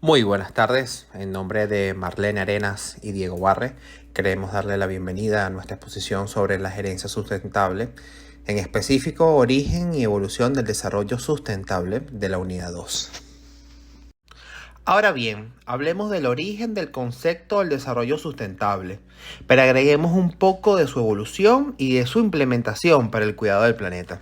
Muy buenas tardes. En nombre de Marlene Arenas y Diego Barre, queremos darle la bienvenida a nuestra exposición sobre la gerencia sustentable, en específico origen y evolución del desarrollo sustentable de la unidad 2. Ahora bien, hablemos del origen del concepto del desarrollo sustentable, pero agreguemos un poco de su evolución y de su implementación para el cuidado del planeta.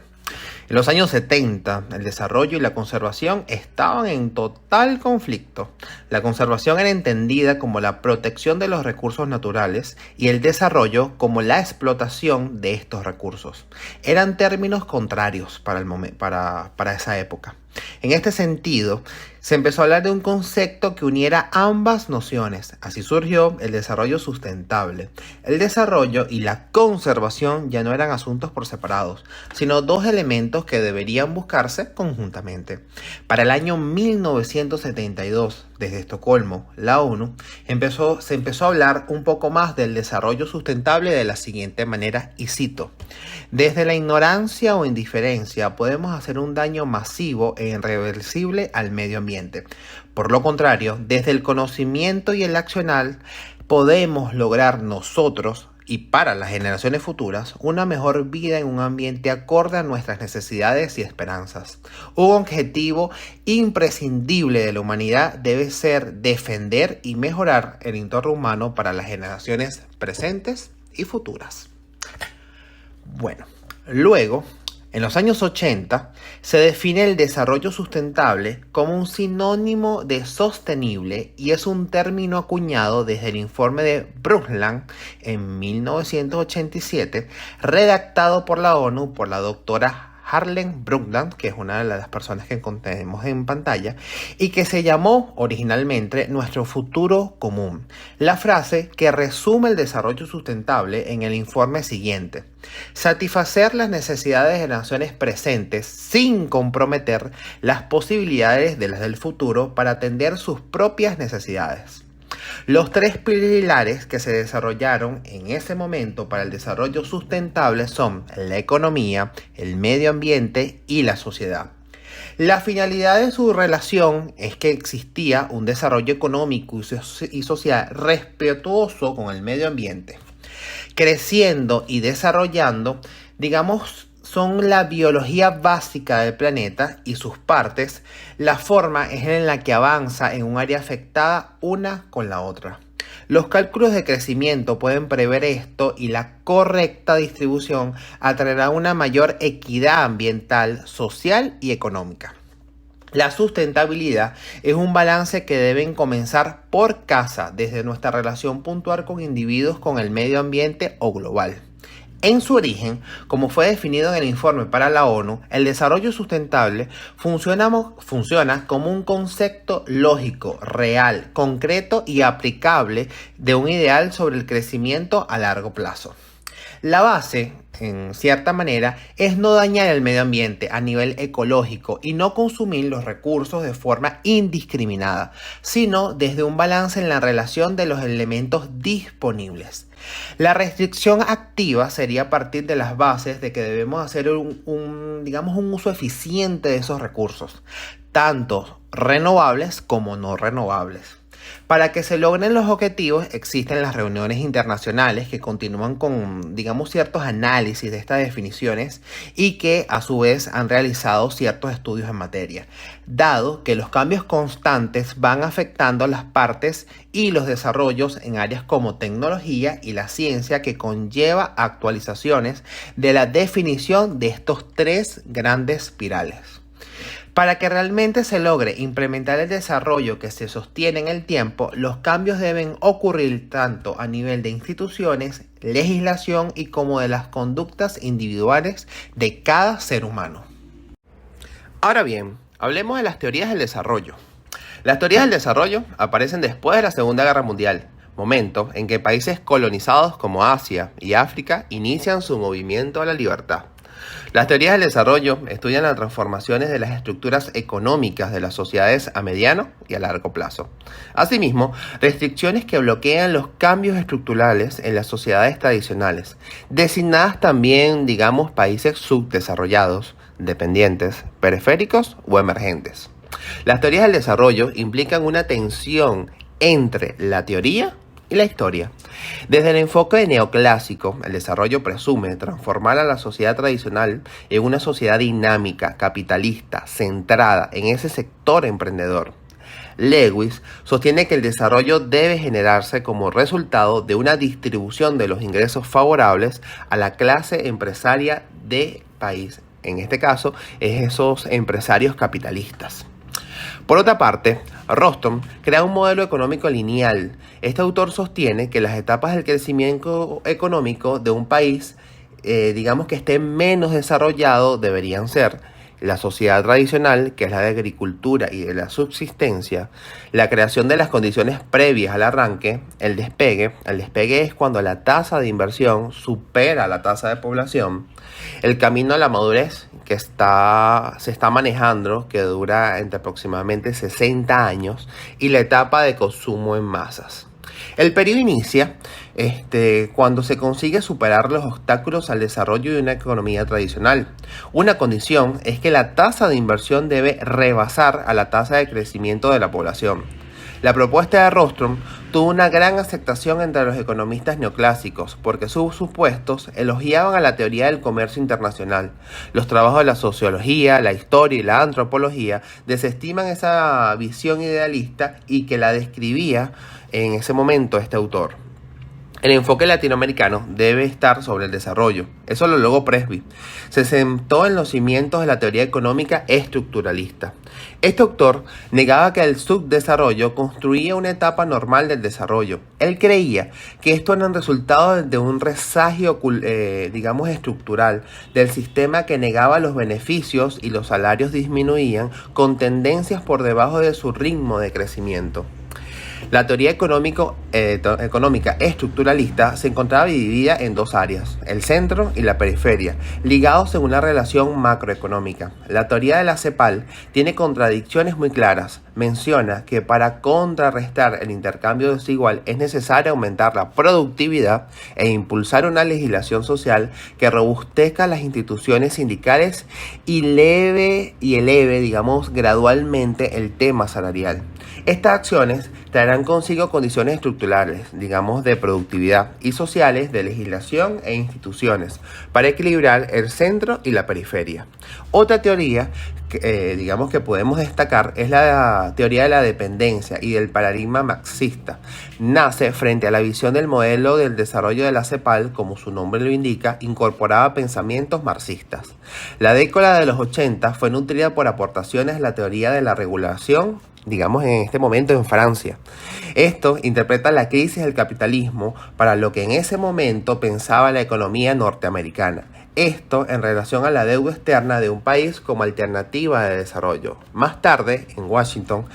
En los años 70, el desarrollo y la conservación estaban en total conflicto. La conservación era entendida como la protección de los recursos naturales y el desarrollo como la explotación de estos recursos. Eran términos contrarios para esa época. En este sentido, se empezó a hablar de un concepto que uniera ambas nociones. Así surgió el desarrollo sustentable. El desarrollo y la conservación ya no eran asuntos por separados, sino dos elementos que deberían buscarse conjuntamente. Para el año 1972, desde Estocolmo, la ONU, se empezó a hablar un poco más del desarrollo sustentable de la siguiente manera, y cito: desde la ignorancia o indiferencia podemos hacer un daño masivo e irreversible al medio ambiente. Por lo contrario, desde el conocimiento y el accionar podemos lograr nosotros y para las generaciones futuras una mejor vida en un ambiente acorde a nuestras necesidades y esperanzas. Un objetivo imprescindible de la humanidad debe ser defender y mejorar el entorno humano para las generaciones presentes y futuras. Bueno, luego, en los años 80, se define el desarrollo sustentable como un sinónimo de sostenible y es un término acuñado desde el informe de Brundtland en 1987, redactado por la ONU por la doctora Harlem Brundtland, que es una de las personas que tenemos en pantalla, y que se llamó originalmente Nuestro Futuro Común. La frase que resume el desarrollo sustentable en el informe siguiente: satisfacer las necesidades de naciones presentes sin comprometer las posibilidades de las del futuro para atender sus propias necesidades. Los tres pilares que se desarrollaron en ese momento para el desarrollo sustentable son la economía, el medio ambiente y la sociedad. La finalidad de su relación es que existía un desarrollo económico y social respetuoso con el medio ambiente, creciendo y desarrollando, son la biología básica del planeta y sus partes. La forma es en la que avanza en un área afectada una con la otra. Los cálculos de crecimiento pueden prever esto y la correcta distribución atraerá una mayor equidad ambiental, social y económica. La sustentabilidad es un balance que deben comenzar por casa, desde nuestra relación puntual con individuos, con el medio ambiente o global. En su origen, como fue definido en el informe para la ONU, el desarrollo sustentable funciona como un concepto lógico, real, concreto y aplicable de un ideal sobre el crecimiento a largo plazo. La base, en cierta manera, es no dañar el medio ambiente a nivel ecológico y no consumir los recursos de forma indiscriminada, sino desde un balance en la relación de los elementos disponibles. La restricción activa sería a partir de las bases de que debemos hacer un uso eficiente de esos recursos, tanto renovables como no renovables. Para que se logren los objetivos existen las reuniones internacionales que continúan con, ciertos análisis de estas definiciones y que a su vez han realizado ciertos estudios en materia, dado que los cambios constantes van afectando a las partes y los desarrollos en áreas como tecnología y la ciencia, que conlleva actualizaciones de la definición de estos tres grandes pirales. Para que realmente se logre implementar el desarrollo que se sostiene en el tiempo, los cambios deben ocurrir tanto a nivel de instituciones, legislación y como de las conductas individuales de cada ser humano. Ahora bien, hablemos de las teorías del desarrollo. Las teorías del desarrollo aparecen después de la Segunda Guerra Mundial, momento en que países colonizados como Asia y África inician su movimiento a la libertad. Las teorías del desarrollo estudian las transformaciones de las estructuras económicas de las sociedades a mediano y a largo plazo. Asimismo, restricciones que bloquean los cambios estructurales en las sociedades tradicionales, designadas también, países subdesarrollados, dependientes, periféricos o emergentes. Las teorías del desarrollo implican una tensión entre la teoría y la historia. Desde el enfoque neoclásico, el desarrollo presume transformar a la sociedad tradicional en una sociedad dinámica, capitalista, centrada en ese sector emprendedor. Lewis sostiene que el desarrollo debe generarse como resultado de una distribución de los ingresos favorables a la clase empresaria del país. En este caso, es esos empresarios capitalistas. Por otra parte, Rostrom crea un modelo económico lineal. Este autor sostiene que las etapas del crecimiento económico de un país, digamos que esté menos desarrollado, deberían ser la sociedad tradicional, que es la de agricultura y de la subsistencia, la creación de las condiciones previas al arranque, el despegue. El despegue es cuando la tasa de inversión supera la tasa de población, el camino a la madurez que se está manejando, que dura entre aproximadamente 60 años, y la etapa de consumo en masas. El periodo inicia cuando se consigue superar los obstáculos al desarrollo de una economía tradicional. Una condición es que la tasa de inversión debe rebasar a la tasa de crecimiento de la población. La propuesta de Rostrom tuvo una gran aceptación entre los economistas neoclásicos porque sus supuestos elogiaban a la teoría del comercio internacional. Los trabajos de la sociología, la historia y la antropología desestiman esa visión idealista y que la describía en ese momento este autor. El enfoque latinoamericano debe estar sobre el desarrollo. Eso lo logró Presby. Se sentó en los cimientos de la teoría económica estructuralista. Este autor negaba que el subdesarrollo construía una etapa normal del desarrollo. Él creía que esto era un resultado de un resagio, estructural del sistema que negaba los beneficios y los salarios disminuían con tendencias por debajo de su ritmo de crecimiento. La teoría económica estructuralista se encontraba dividida en dos áreas, el centro y la periferia, ligados en una relación macroeconómica. La teoría de la CEPAL tiene contradicciones muy claras. Menciona que para contrarrestar el intercambio desigual es necesario aumentar la productividad e impulsar una legislación social que robustezca las instituciones sindicales y eleve, gradualmente el tema salarial. Estas acciones traerán consigo condiciones estructurales, de productividad y sociales de legislación e instituciones para equilibrar el centro y la periferia. Otra teoría que podemos destacar es la teoría de la dependencia y del paradigma marxista. Nace frente a la visión del modelo del desarrollo de la CEPAL, como su nombre lo indica, incorporaba pensamientos marxistas. La década de los 80 fue nutrida por aportaciones a la teoría de la regulación, en este momento en Francia. Esto interpreta la crisis del capitalismo para lo que en ese momento pensaba la economía norteamericana. Esto en relación a la deuda externa de un país como alternativa de desarrollo. Más tarde, en Washington,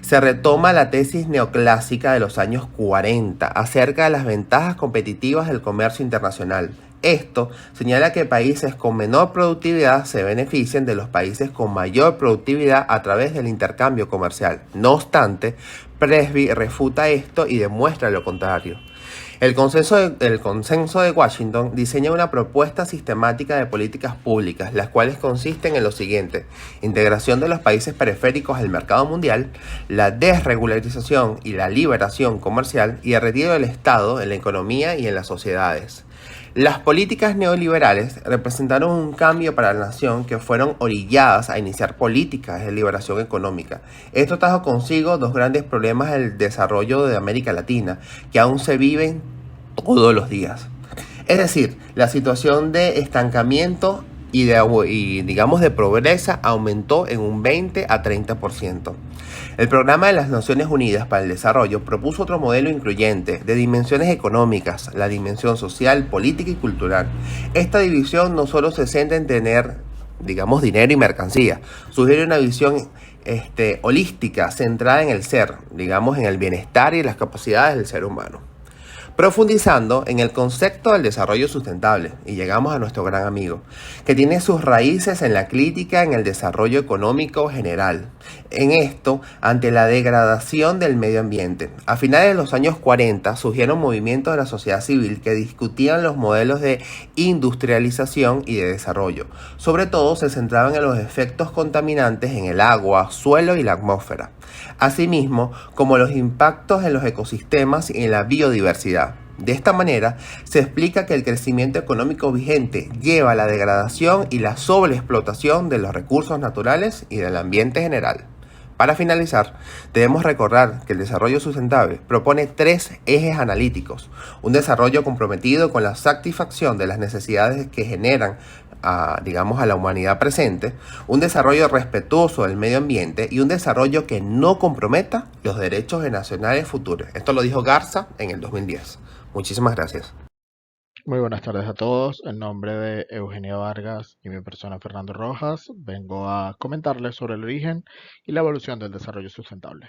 se retoma la tesis neoclásica de los años 40 acerca de las ventajas competitivas del comercio internacional. Esto señala que países con menor productividad se benefician de los países con mayor productividad a través del intercambio comercial. No obstante, Presby refuta esto y demuestra lo contrario. El consenso de Washington diseña una propuesta sistemática de políticas públicas, las cuales consisten en lo siguiente: integración de los países periféricos al mercado mundial, la desregularización y la liberación comercial y el retiro del Estado en la economía y en las sociedades. Las políticas neoliberales representaron un cambio para la nación que fueron orilladas a iniciar políticas de liberación económica. Esto trajo consigo dos grandes problemas del desarrollo de América Latina, que aún se viven todos los días. Es decir, la situación de estancamiento y de pobreza aumentó en un 20 a 30%. El Programa de las Naciones Unidas para el Desarrollo propuso otro modelo incluyente de dimensiones económicas, la dimensión social, política y cultural. Esta división no solo se centra en tener, dinero y mercancía, sugiere una visión holística centrada en el ser, en el bienestar y las capacidades del ser humano. profundizando en el concepto del desarrollo sustentable. Y llegamos a nuestro gran amigo, que tiene sus raíces en la crítica en el desarrollo económico general. En esto, ante la degradación del medio ambiente. A finales de los años 40 surgieron movimientos de la sociedad civil que discutían los modelos de industrialización y de desarrollo. Sobre todo se centraban en los efectos contaminantes en el agua, suelo y la atmósfera, asimismo como los impactos en los ecosistemas y en la biodiversidad. De esta manera, se explica que el crecimiento económico vigente lleva a la degradación y la sobreexplotación de los recursos naturales y del ambiente general. Para finalizar, debemos recordar que el desarrollo sustentable propone tres ejes analíticos: un desarrollo comprometido con la satisfacción de las necesidades que generan a la humanidad presente, un desarrollo respetuoso del medio ambiente y un desarrollo que no comprometa los derechos nacionales futuros. Esto lo dijo Garza en el 2010. Muchísimas gracias. Muy buenas tardes a todos. En nombre de Eugenio Vargas y mi persona Fernando Rojas, vengo a comentarles sobre el origen y la evolución del desarrollo sustentable.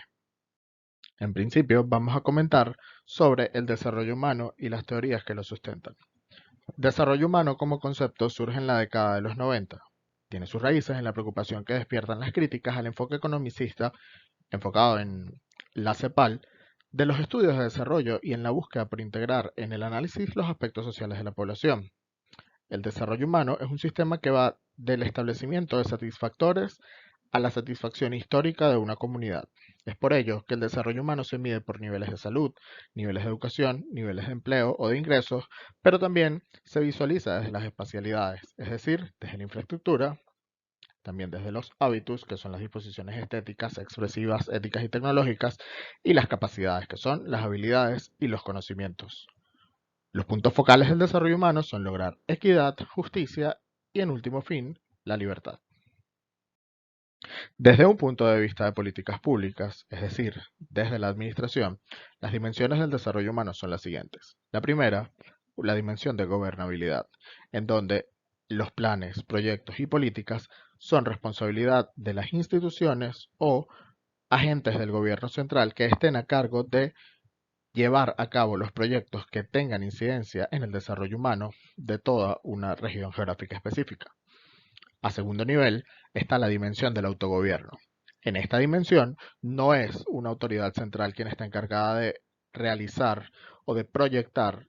En principio, vamos a comentar sobre el desarrollo humano y las teorías que lo sustentan. Desarrollo humano como concepto surge en la década de los 90. Tiene sus raíces en la preocupación que despiertan las críticas al enfoque economicista enfocado en la CEPAL de los estudios de desarrollo y en la búsqueda por integrar en el análisis los aspectos sociales de la población. El desarrollo humano es un sistema que va del establecimiento de satisfactores a la satisfacción histórica de una comunidad. Es por ello que el desarrollo humano se mide por niveles de salud, niveles de educación, niveles de empleo o de ingresos, pero también se visualiza desde las espacialidades, es decir, desde la infraestructura, también desde los hábitos, que son las disposiciones estéticas, expresivas, éticas y tecnológicas, y las capacidades, que son las habilidades y los conocimientos. Los puntos focales del desarrollo humano son lograr equidad, justicia y, en último fin, la libertad. Desde un punto de vista de políticas públicas, es decir, desde la administración, las dimensiones del desarrollo humano son las siguientes. La primera, la dimensión de gobernabilidad, en donde los planes, proyectos y políticas son responsabilidad de las instituciones o agentes del gobierno central que estén a cargo de llevar a cabo los proyectos que tengan incidencia en el desarrollo humano de toda una región geográfica específica. A segundo nivel está la dimensión del autogobierno. En esta dimensión no es una autoridad central quien está encargada de realizar o de proyectar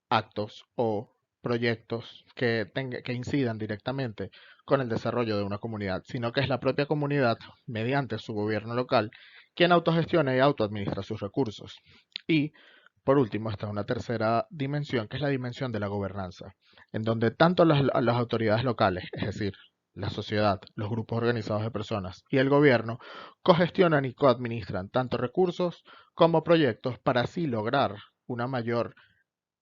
actos o proyectos que incidan directamente con el desarrollo de una comunidad, sino que es la propia comunidad, mediante su gobierno local, quien autogestiona y autoadministra sus recursos. Y, por último, está una tercera dimensión, que es la dimensión de la gobernanza, en donde tanto las autoridades locales, es decir, la sociedad, los grupos organizados de personas y el gobierno, cogestionan y coadministran tanto recursos como proyectos para así lograr una mayor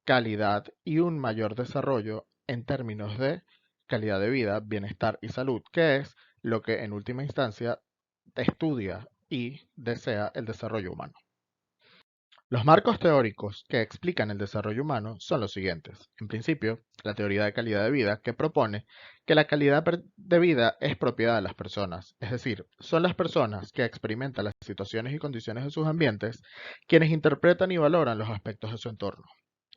calidad y un mayor desarrollo en términos de calidad de vida, bienestar y salud, que es lo que en última instancia estudia y desea el desarrollo humano. Los marcos teóricos que explican el desarrollo humano son los siguientes. En principio, la teoría de calidad de vida, que propone que la calidad de vida es propiedad de las personas, es decir, son las personas que experimentan las situaciones y condiciones de sus ambientes quienes interpretan y valoran los aspectos de su entorno.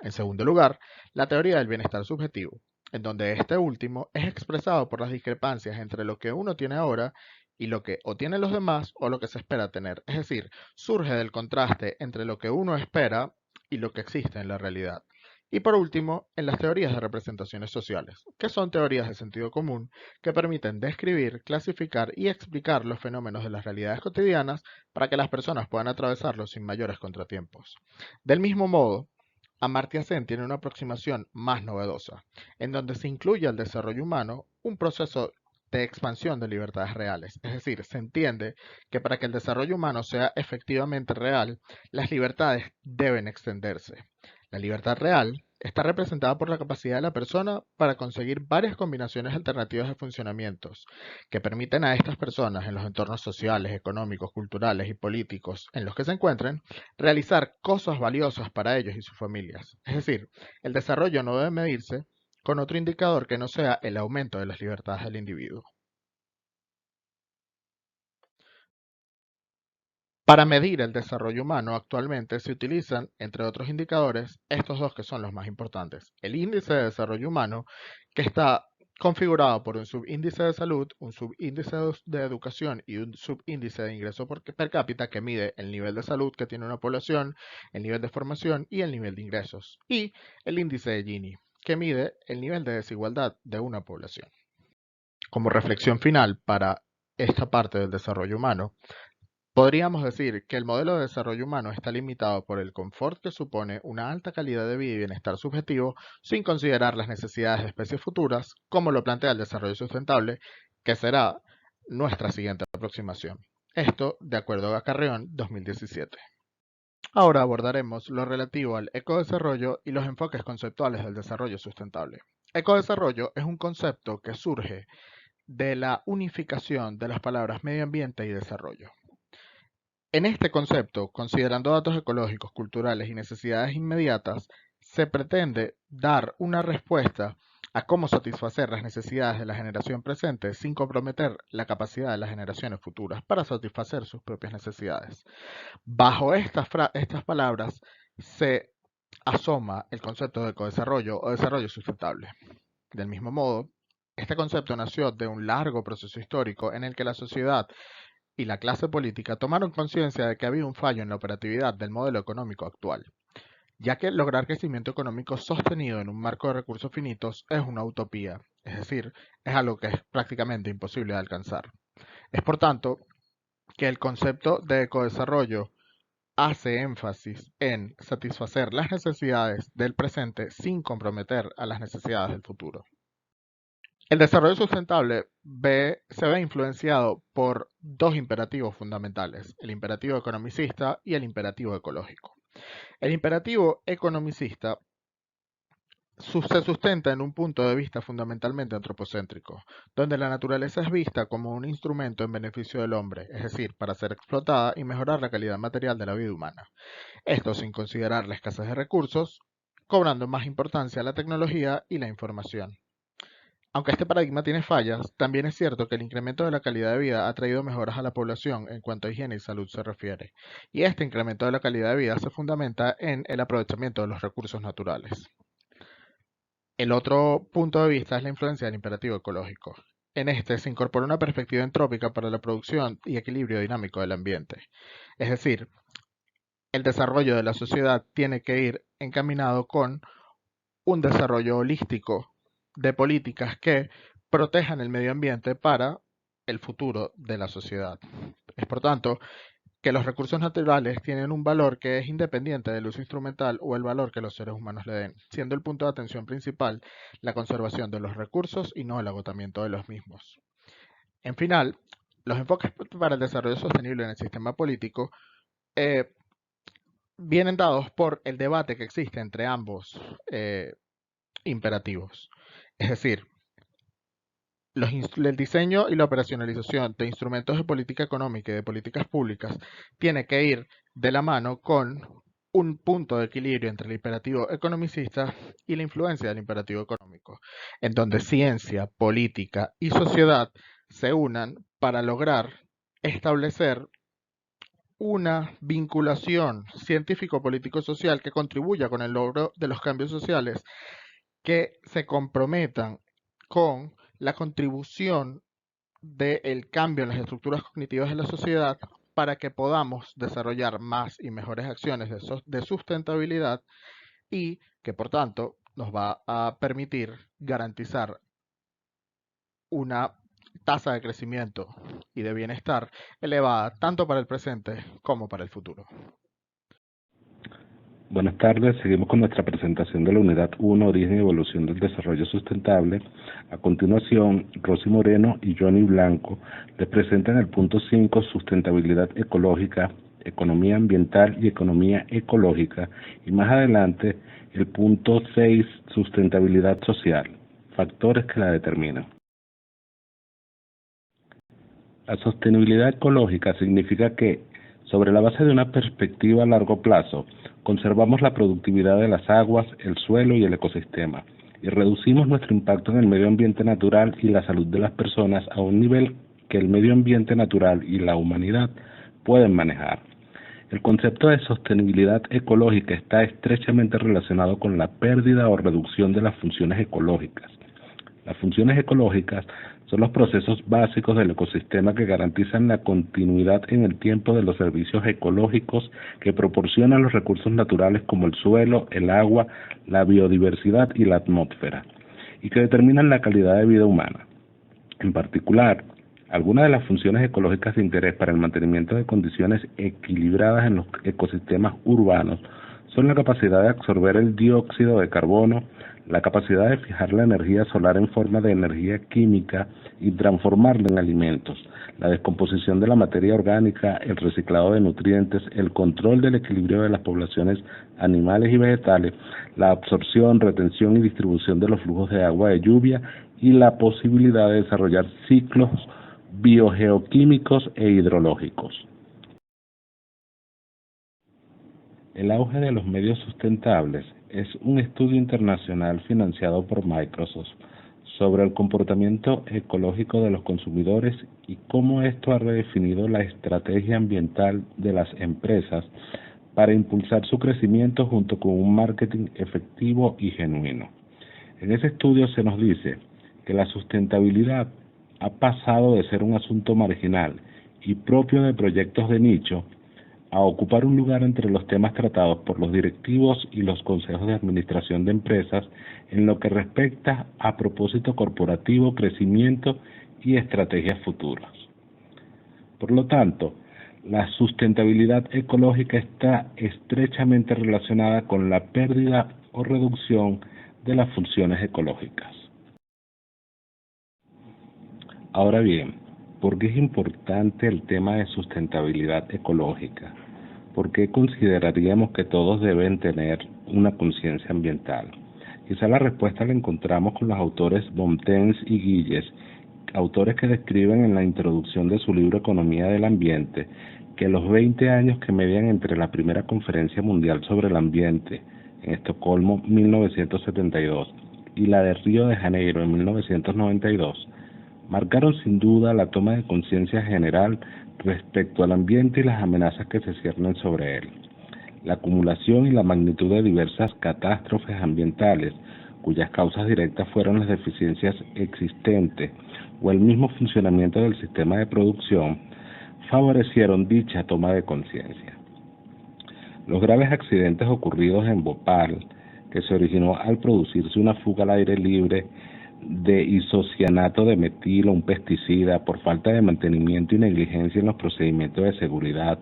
En segundo lugar, la teoría del bienestar subjetivo, en donde este último es expresado por las discrepancias entre lo que uno tiene ahora y lo que o tienen los demás o lo que se espera tener. Es decir, surge del contraste entre lo que uno espera y lo que existe en la realidad. Y por último, en las teorías de representaciones sociales, que son teorías de sentido común que permiten describir, clasificar y explicar los fenómenos de las realidades cotidianas para que las personas puedan atravesarlos sin mayores contratiempos. Del mismo modo, Amartya Sen tiene una aproximación más novedosa, en donde se incluye al desarrollo humano un proceso de expansión de libertades reales. Es decir, se entiende que para que el desarrollo humano sea efectivamente real, las libertades deben extenderse. La libertad real está representada por la capacidad de la persona para conseguir varias combinaciones alternativas de funcionamientos que permiten a estas personas en los entornos sociales, económicos, culturales y políticos en los que se encuentren realizar cosas valiosas para ellos y sus familias. Es decir, el desarrollo no debe medirse con otro indicador que no sea el aumento de las libertades del individuo. Para medir el desarrollo humano actualmente se utilizan, entre otros indicadores, estos dos que son los más importantes. El índice de desarrollo humano, que está configurado por un subíndice de salud, un subíndice de educación y un subíndice de ingreso per cápita que mide el nivel de salud que tiene una población, el nivel de formación y el nivel de ingresos. Y el índice de Gini, que mide el nivel de desigualdad de una población. Como reflexión final para esta parte del desarrollo humano, podríamos decir que el modelo de desarrollo humano está limitado por el confort que supone una alta calidad de vida y bienestar subjetivo sin considerar las necesidades de especies futuras, como lo plantea el desarrollo sustentable, que será nuestra siguiente aproximación. Esto de acuerdo a Carreón 2017. Ahora abordaremos lo relativo al ecodesarrollo y los enfoques conceptuales del desarrollo sustentable. Ecodesarrollo es un concepto que surge de la unificación de las palabras medio ambiente y desarrollo. En este concepto, considerando datos ecológicos, culturales y necesidades inmediatas, se pretende dar una respuesta a cómo satisfacer las necesidades de la generación presente sin comprometer la capacidad de las generaciones futuras para satisfacer sus propias necesidades. Bajo estas palabras se asoma el concepto de ecodesarrollo o desarrollo sustentable. Del mismo modo, este concepto nació de un largo proceso histórico en el que la sociedad y la clase política tomaron conciencia de que había un fallo en la operatividad del modelo económico actual, ya que lograr crecimiento económico sostenido en un marco de recursos finitos es una utopía, es decir, es algo que es prácticamente imposible de alcanzar. Es por tanto que el concepto de ecodesarrollo hace énfasis en satisfacer las necesidades del presente sin comprometer a las necesidades del futuro. El desarrollo sustentable se ve influenciado por dos imperativos fundamentales, el imperativo economicista y el imperativo ecológico. El imperativo economicista se sustenta en un punto de vista fundamentalmente antropocéntrico, donde la naturaleza es vista como un instrumento en beneficio del hombre, es decir, para ser explotada y mejorar la calidad material de la vida humana. Esto sin considerar la escasez de recursos, cobrando más importancia a la tecnología y la información. Aunque este paradigma tiene fallas, también es cierto que el incremento de la calidad de vida ha traído mejoras a la población en cuanto a higiene y salud se refiere, y este incremento de la calidad de vida se fundamenta en el aprovechamiento de los recursos naturales. El otro punto de vista es la influencia del imperativo ecológico. En este se incorpora una perspectiva entrópica para la producción y equilibrio dinámico del ambiente. Es decir, el desarrollo de la sociedad tiene que ir encaminado con un desarrollo holístico de políticas que protejan el medio ambiente para el futuro de la sociedad. Es por tanto que los recursos naturales tienen un valor que es independiente del uso instrumental o el valor que los seres humanos le den, siendo el punto de atención principal la conservación de los recursos y no el agotamiento de los mismos. En final, los enfoques para el desarrollo sostenible en el sistema político vienen dados por el debate que existe entre ambos imperativos. Es decir, el diseño y la operacionalización de instrumentos de política económica y de políticas públicas tiene que ir de la mano con un punto de equilibrio entre el imperativo economicista y la influencia del imperativo económico, en donde ciencia, política y sociedad se unan para lograr establecer una vinculación científico-político-social que contribuya con el logro de los cambios sociales que se comprometan con la contribución del cambio en las estructuras cognitivas de la sociedad para que podamos desarrollar más y mejores acciones de sustentabilidad y que por tanto nos va a permitir garantizar una tasa de crecimiento y de bienestar elevada tanto para el presente como para el futuro. Buenas tardes, seguimos con nuestra presentación de la Unidad 1, Origen y Evolución del Desarrollo Sustentable. A continuación, Rosy Moreno y Johnny Blanco les presentan el punto 5, Sustentabilidad Ecológica, Economía Ambiental y Economía Ecológica, y más adelante el punto 6, Sustentabilidad Social, factores que la determinan. La sostenibilidad ecológica significa que, sobre la base de una perspectiva a largo plazo, conservamos la productividad de las aguas, el suelo y el ecosistema, y reducimos nuestro impacto en el medio ambiente natural y la salud de las personas a un nivel que el medio ambiente natural y la humanidad pueden manejar. El concepto de sostenibilidad ecológica está estrechamente relacionado con la pérdida o reducción de las funciones ecológicas. Las funciones ecológicas son los procesos básicos del ecosistema que garantizan la continuidad en el tiempo de los servicios ecológicos que proporcionan los recursos naturales como el suelo, el agua, la biodiversidad y la atmósfera, y que determinan la calidad de vida humana. En particular, algunas de las funciones ecológicas de interés para el mantenimiento de condiciones equilibradas en los ecosistemas urbanos son la capacidad de absorber el dióxido de carbono, la capacidad de fijar la energía solar en forma de energía química y transformarla en alimentos, la descomposición de la materia orgánica, el reciclado de nutrientes, el control del equilibrio de las poblaciones animales y vegetales, la absorción, retención y distribución de los flujos de agua de lluvia y la posibilidad de desarrollar ciclos biogeoquímicos e hidrológicos. El auge de los medios sustentables es un estudio internacional financiado por Microsoft sobre el comportamiento ecológico de los consumidores y cómo esto ha redefinido la estrategia ambiental de las empresas para impulsar su crecimiento junto con un marketing efectivo y genuino. En ese estudio se nos dice que la sustentabilidad ha pasado de ser un asunto marginal y propio de proyectos de nicho a ocupar un lugar entre los temas tratados por los directivos y los consejos de administración de empresas en lo que respecta a propósito corporativo, crecimiento y estrategias futuras. Por lo tanto, la sustentabilidad ecológica está estrechamente relacionada con la pérdida o reducción de las funciones ecológicas. Ahora bien, ¿por qué es importante el tema de sustentabilidad ecológica? ¿Por qué consideraríamos que todos deben tener una conciencia ambiental? Quizá la respuesta la encontramos con los autores Bontemps y Gilles, autores que describen en la introducción de su libro Economía del Ambiente que los 20 años que median entre la primera conferencia mundial sobre el ambiente en Estocolmo 1972 y la de Río de Janeiro en 1992 marcaron sin duda la toma de conciencia general respecto al ambiente y las amenazas que se ciernen sobre él. La acumulación y la magnitud de diversas catástrofes ambientales, cuyas causas directas fueron las deficiencias existentes o el mismo funcionamiento del sistema de producción, favorecieron dicha toma de conciencia. Los graves accidentes ocurridos en Bhopal, que se originó al producirse una fuga al aire libre de isocianato de metilo, un pesticida, por falta de mantenimiento y negligencia en los procedimientos de seguridad.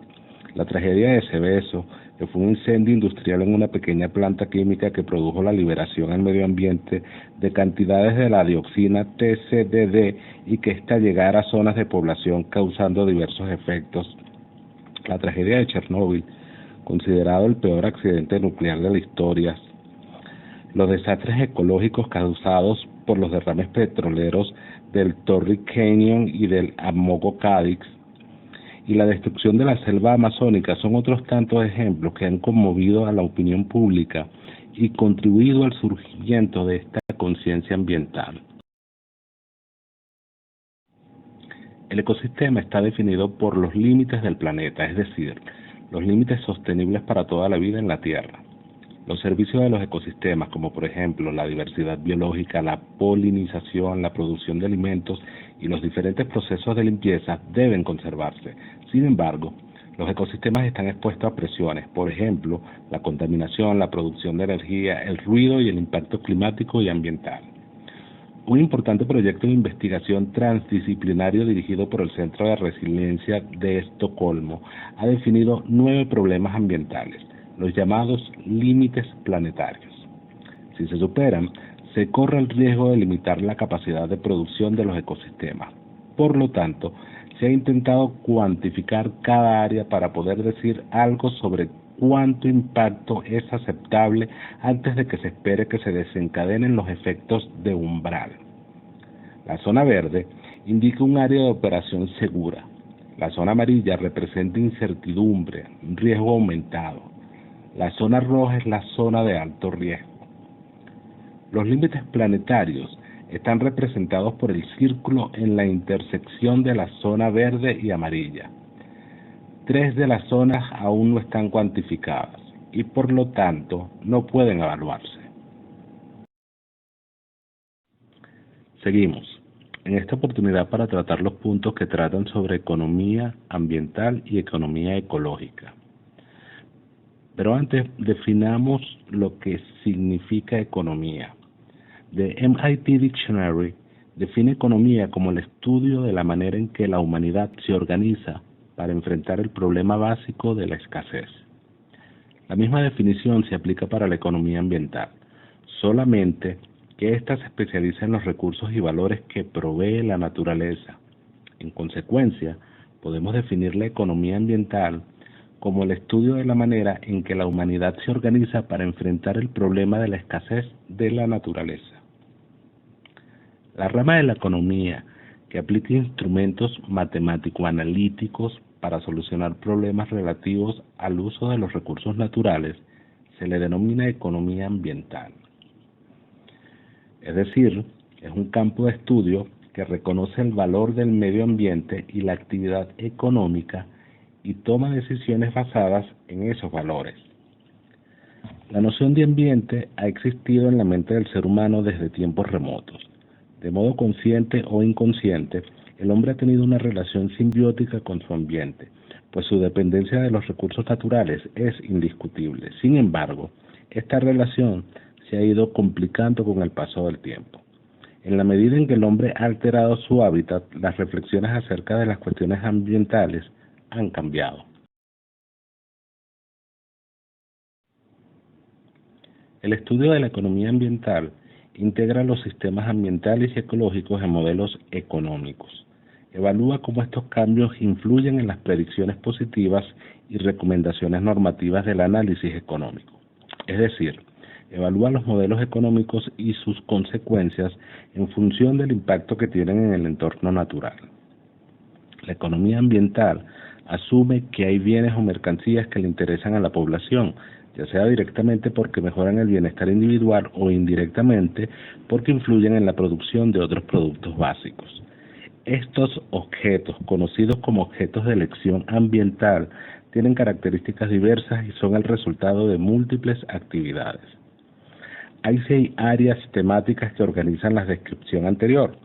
La tragedia de Seveso, que fue un incendio industrial en una pequeña planta química que produjo la liberación al medio ambiente de cantidades de la dioxina TCDD y que ésta llegara a zonas de población causando diversos efectos. La tragedia de Chernóbil, considerado el peor accidente nuclear de la historia. Los desastres ecológicos causados por los derrames petroleros del Torrey Canyon y del Amoco Cadix y la destrucción de la selva amazónica son otros tantos ejemplos que han conmovido a la opinión pública y contribuido al surgimiento de esta conciencia ambiental. El ecosistema está definido por los límites del planeta, es decir, los límites sostenibles para toda la vida en la Tierra. Los servicios de los ecosistemas, como por ejemplo la diversidad biológica, la polinización, la producción de alimentos y los diferentes procesos de limpieza, deben conservarse. Sin embargo, los ecosistemas están expuestos a presiones, por ejemplo, la contaminación, la producción de energía, el ruido y el impacto climático y ambiental. Un importante proyecto de investigación transdisciplinario dirigido por el Centro de Resiliencia de Estocolmo ha definido 9 problemas ambientales, los llamados límites planetarios. Si se superan, se corre el riesgo de limitar la capacidad de producción de los ecosistemas. Por lo tanto, se ha intentado cuantificar cada área para poder decir algo sobre cuánto impacto es aceptable antes de que se espere que se desencadenen los efectos de umbral. La zona verde indica un área de operación segura. La zona amarilla representa incertidumbre, riesgo aumentado. La zona roja es la zona de alto riesgo. Los límites planetarios están representados por el círculo en la intersección de la zona verde y amarilla. 3 de las zonas aún no están cuantificadas y por lo tanto no pueden evaluarse. Seguimos en esta oportunidad para tratar los puntos que tratan sobre economía ambiental y economía ecológica. Pero antes definamos lo que significa economía. The MIT Dictionary define economía como el estudio de la manera en que la humanidad se organiza para enfrentar el problema básico de la escasez. La misma definición se aplica para la economía ambiental, solamente que ésta se especializa en los recursos y valores que provee la naturaleza. En consecuencia, podemos definir la economía ambiental como el estudio de la manera en que la humanidad se organiza para enfrentar el problema de la escasez de la naturaleza. La rama de la economía que aplica instrumentos matemático-analíticos para solucionar problemas relativos al uso de los recursos naturales se le denomina economía ambiental. Es decir, es un campo de estudio que reconoce el valor del medio ambiente y la actividad económica y toma decisiones basadas en esos valores. La noción de ambiente ha existido en la mente del ser humano desde tiempos remotos. De modo consciente o inconsciente, el hombre ha tenido una relación simbiótica con su ambiente, pues su dependencia de los recursos naturales es indiscutible. Sin embargo, esta relación se ha ido complicando con el paso del tiempo. En la medida en que el hombre ha alterado su hábitat, las reflexiones acerca de las cuestiones ambientales han cambiado. El estudio de la economía ambiental integra los sistemas ambientales y ecológicos en modelos económicos. Evalúa cómo estos cambios influyen en las predicciones positivas y recomendaciones normativas del análisis económico. Es decir, evalúa los modelos económicos y sus consecuencias en función del impacto que tienen en el entorno natural. La economía ambiental asume que hay bienes o mercancías que le interesan a la población, ya sea directamente porque mejoran el bienestar individual o indirectamente porque influyen en la producción de otros productos básicos. Estos objetos, conocidos como objetos de elección ambiental, tienen características diversas y son el resultado de múltiples actividades. Hay 6 áreas temáticas que organizan la descripción anterior.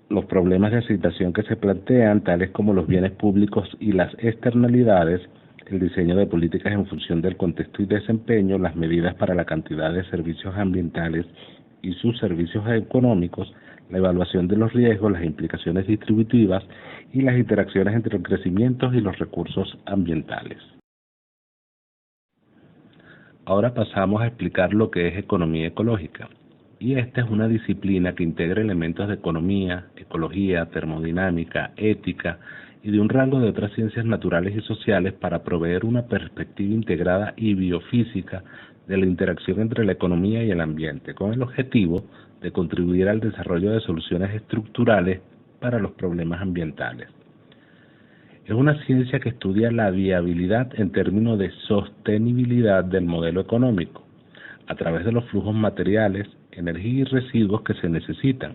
Los problemas de asignación que se plantean, tales como los bienes públicos y las externalidades, el diseño de políticas en función del contexto y desempeño, las medidas para la cantidad de servicios ambientales y sus servicios económicos, la evaluación de los riesgos, las implicaciones distributivas y las interacciones entre los crecimientos y los recursos ambientales. Ahora pasamos a explicar lo que es economía ecológica. Y esta es una disciplina que integra elementos de economía, ecología, termodinámica, ética y de un rango de otras ciencias naturales y sociales para proveer una perspectiva integrada y biofísica de la interacción entre la economía y el ambiente, con el objetivo de contribuir al desarrollo de soluciones estructurales para los problemas ambientales. Es una ciencia que estudia la viabilidad en términos de sostenibilidad del modelo económico, a través de los flujos materiales, energía y residuos que se necesitan,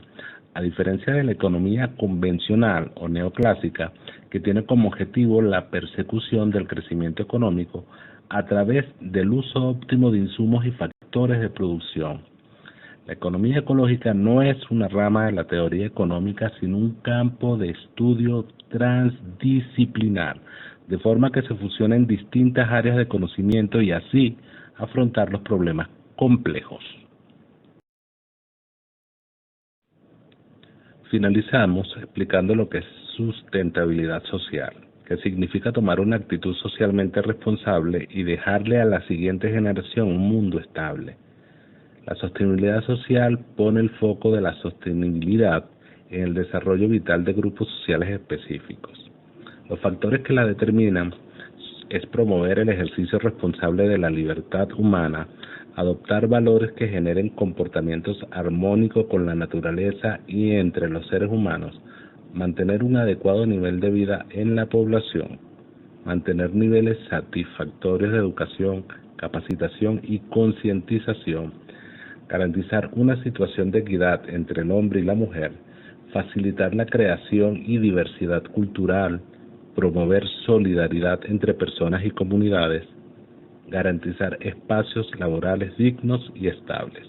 a diferencia de la economía convencional o neoclásica, que tiene como objetivo la persecución del crecimiento económico a través del uso óptimo de insumos y factores de producción. La economía ecológica no es una rama de la teoría económica, sino un campo de estudio transdisciplinar, de forma que se fusionen distintas áreas de conocimiento y así afrontar los problemas complejos. Finalizamos explicando lo que es sustentabilidad social, que significa tomar una actitud socialmente responsable y dejarle a la siguiente generación un mundo estable. La sostenibilidad social pone el foco de la sostenibilidad en el desarrollo vital de grupos sociales específicos. Los factores que la determinan es promover el ejercicio responsable de la libertad humana, adoptar valores que generen comportamientos armónicos con la naturaleza y entre los seres humanos, mantener un adecuado nivel de vida en la población, mantener niveles satisfactorios de educación, capacitación y concientización, garantizar una situación de equidad entre el hombre y la mujer, facilitar la creación y diversidad cultural, promover solidaridad entre personas y comunidades, garantizar espacios laborales dignos y estables.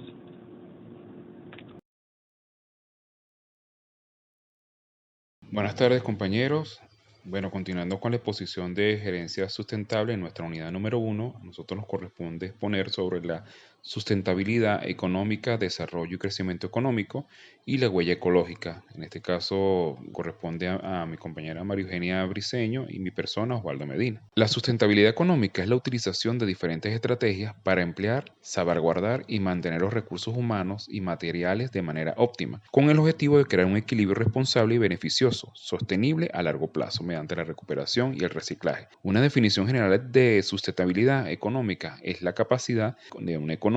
Buenas tardes, compañeros. Bueno, continuando con la exposición de gerencia sustentable en nuestra unidad número 1, a nosotros nos corresponde exponer sobre la sustentabilidad económica, desarrollo y crecimiento económico y la huella ecológica. En este caso corresponde a mi compañera María Eugenia Briceño y mi persona, Osvaldo Medina. La sustentabilidad económica es la utilización de diferentes estrategias para emplear, salvaguardar y mantener los recursos humanos y materiales de manera óptima, con el objetivo de crear un equilibrio responsable y beneficioso, sostenible a largo plazo mediante la recuperación y el reciclaje. Una definición general de sustentabilidad económica es la capacidad de una economía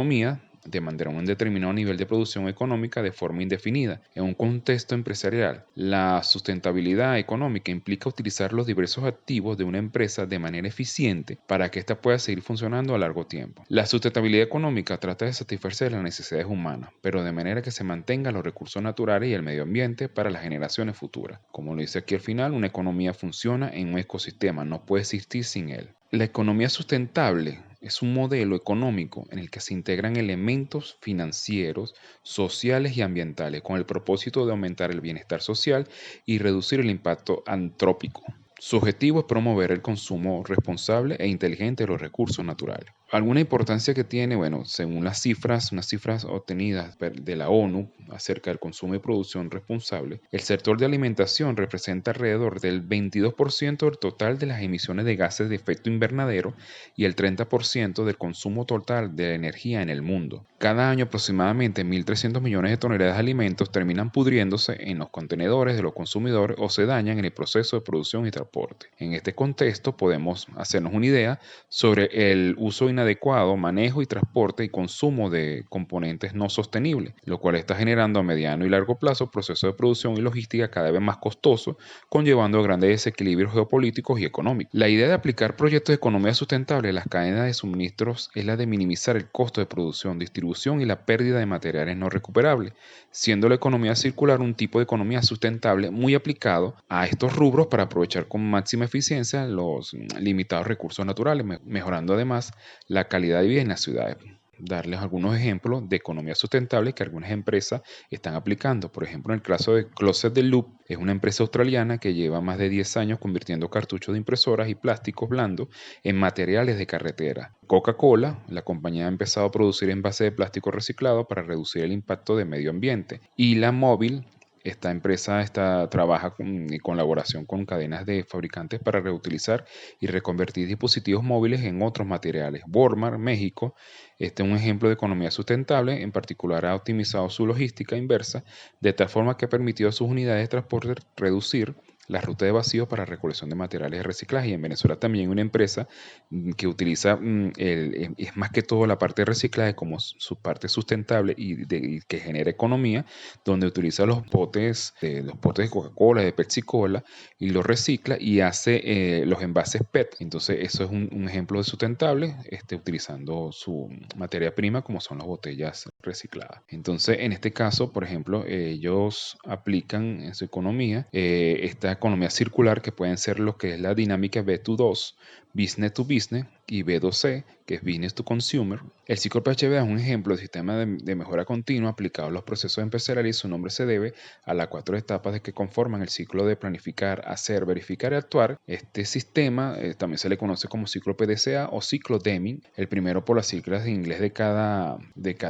de mantener un determinado nivel de producción económica de forma indefinida en un contexto empresarial. La sustentabilidad económica implica utilizar los diversos activos de una empresa de manera eficiente para que ésta pueda seguir funcionando a largo tiempo. La sustentabilidad económica trata de satisfacer las necesidades humanas, pero de manera que se mantengan los recursos naturales y el medio ambiente para las generaciones futuras. Como lo dice aquí al final, una economía funciona en un ecosistema, no puede existir sin él. La economía sustentable es un modelo económico en el que se integran elementos financieros, sociales y ambientales con el propósito de aumentar el bienestar social y reducir el impacto antrópico. Su objetivo es promover el consumo responsable e inteligente de los recursos naturales. Alguna importancia que tiene, bueno, según unas cifras obtenidas de la ONU acerca del consumo y producción responsable, el sector de alimentación representa alrededor del 22% del total de las emisiones de gases de efecto invernadero y el 30% del consumo total de energía en el mundo. Cada año aproximadamente 1.300 millones de toneladas de alimentos terminan pudriéndose en los contenedores de los consumidores o se dañan en el proceso de producción y transporte. En este contexto podemos hacernos una idea sobre el uso inadecuado, manejo y transporte y consumo de componentes no sostenibles, lo cual está generando a mediano y largo plazo procesos de producción y logística cada vez más costosos, conllevando grandes desequilibrios geopolíticos y económicos. La idea de aplicar proyectos de economía sustentable a las cadenas de suministros es la de minimizar el costo de producción, distribución y la pérdida de materiales no recuperables, siendo la economía circular un tipo de economía sustentable muy aplicado a estos rubros para aprovechar con máxima eficiencia los limitados recursos naturales, mejorando además la calidad de vida en las ciudades. Darles algunos ejemplos de economía sustentable que algunas empresas están aplicando. Por ejemplo, en el caso de Closet the Loop, es una empresa australiana que lleva más de 10 años convirtiendo cartuchos de impresoras y plásticos blandos en materiales de carretera. Coca-Cola, la compañía ha empezado a producir envases de plástico reciclado para reducir el impacto del medio ambiente. Y la Móvil, esta empresa trabaja en colaboración con cadenas de fabricantes para reutilizar y reconvertir dispositivos móviles en otros materiales. Walmart, México, este es un ejemplo de economía sustentable, en particular ha optimizado su logística inversa de tal forma que ha permitido a sus unidades de transporte reducir la ruta de vacío para recolección de materiales de reciclaje. Y en Venezuela también hay una empresa que utiliza, es más que todo la parte de reciclaje como su parte sustentable y que genera economía, donde utiliza los potes de Coca-Cola, de Pepsi-Cola, y los recicla y hace los envases PET. Entonces eso es un ejemplo de sustentable, utilizando su materia prima como son las botellas recicladas. Entonces en este caso, por ejemplo, ellos aplican en su economía esta economía circular, que pueden ser lo que es la dinámica B2B, Business to Business, y B2C, que es Business to Consumer. El ciclo PHB es un ejemplo del sistema de mejora continua aplicado a los procesos empresariales y su nombre se debe a las 4 etapas de que conforman el ciclo de planificar, hacer, verificar y actuar. Este sistema también se le conoce como ciclo PDCA o ciclo Deming, el primero por las siglas de inglés de cada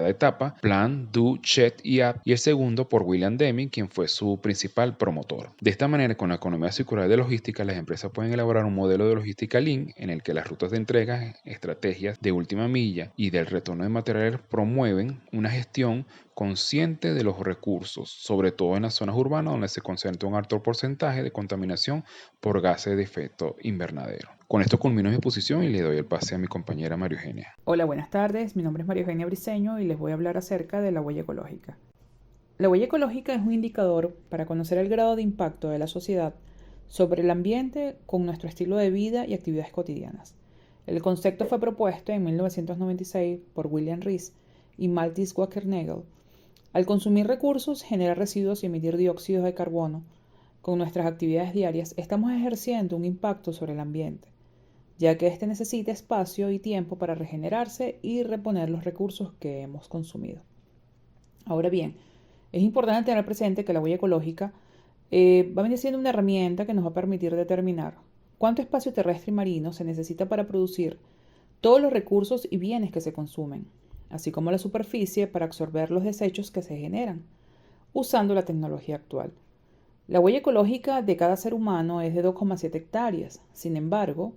etapa, Plan, Do, Check y Act, y el segundo por William Deming, quien fue su principal promotor. De esta manera, con la economía circular de logística, las empresas pueden elaborar un modelo de logística Lean en el que las rutas de entrega, estrategias de última milla y del retorno de materiales promueven una gestión consciente de los recursos, sobre todo en las zonas urbanas donde se concentra un alto porcentaje de contaminación por gases de efecto invernadero. Con esto culmino mi exposición y le doy el pase a mi compañera María Eugenia. Hola, buenas tardes. Mi nombre es María Eugenia Briceño y les voy a hablar acerca de la huella ecológica. La huella ecológica es un indicador para conocer el grado de impacto de la sociedad sobre el ambiente con nuestro estilo de vida y actividades cotidianas. El concepto fue propuesto en 1996 por William Rees y Maltese Wackernagel. Al consumir recursos, generar residuos y emitir dióxidos de carbono, con nuestras actividades diarias, estamos ejerciendo un impacto sobre el ambiente, ya que éste necesita espacio y tiempo para regenerarse y reponer los recursos que hemos consumido. Ahora bien, es importante tener presente que la huella ecológica va a venir siendo una herramienta que nos va a permitir determinar cuánto espacio terrestre y marino se necesita para producir todos los recursos y bienes que se consumen, así como la superficie para absorber los desechos que se generan, usando la tecnología actual. La huella ecológica de cada ser humano es de 2,7 hectáreas. Sin embargo,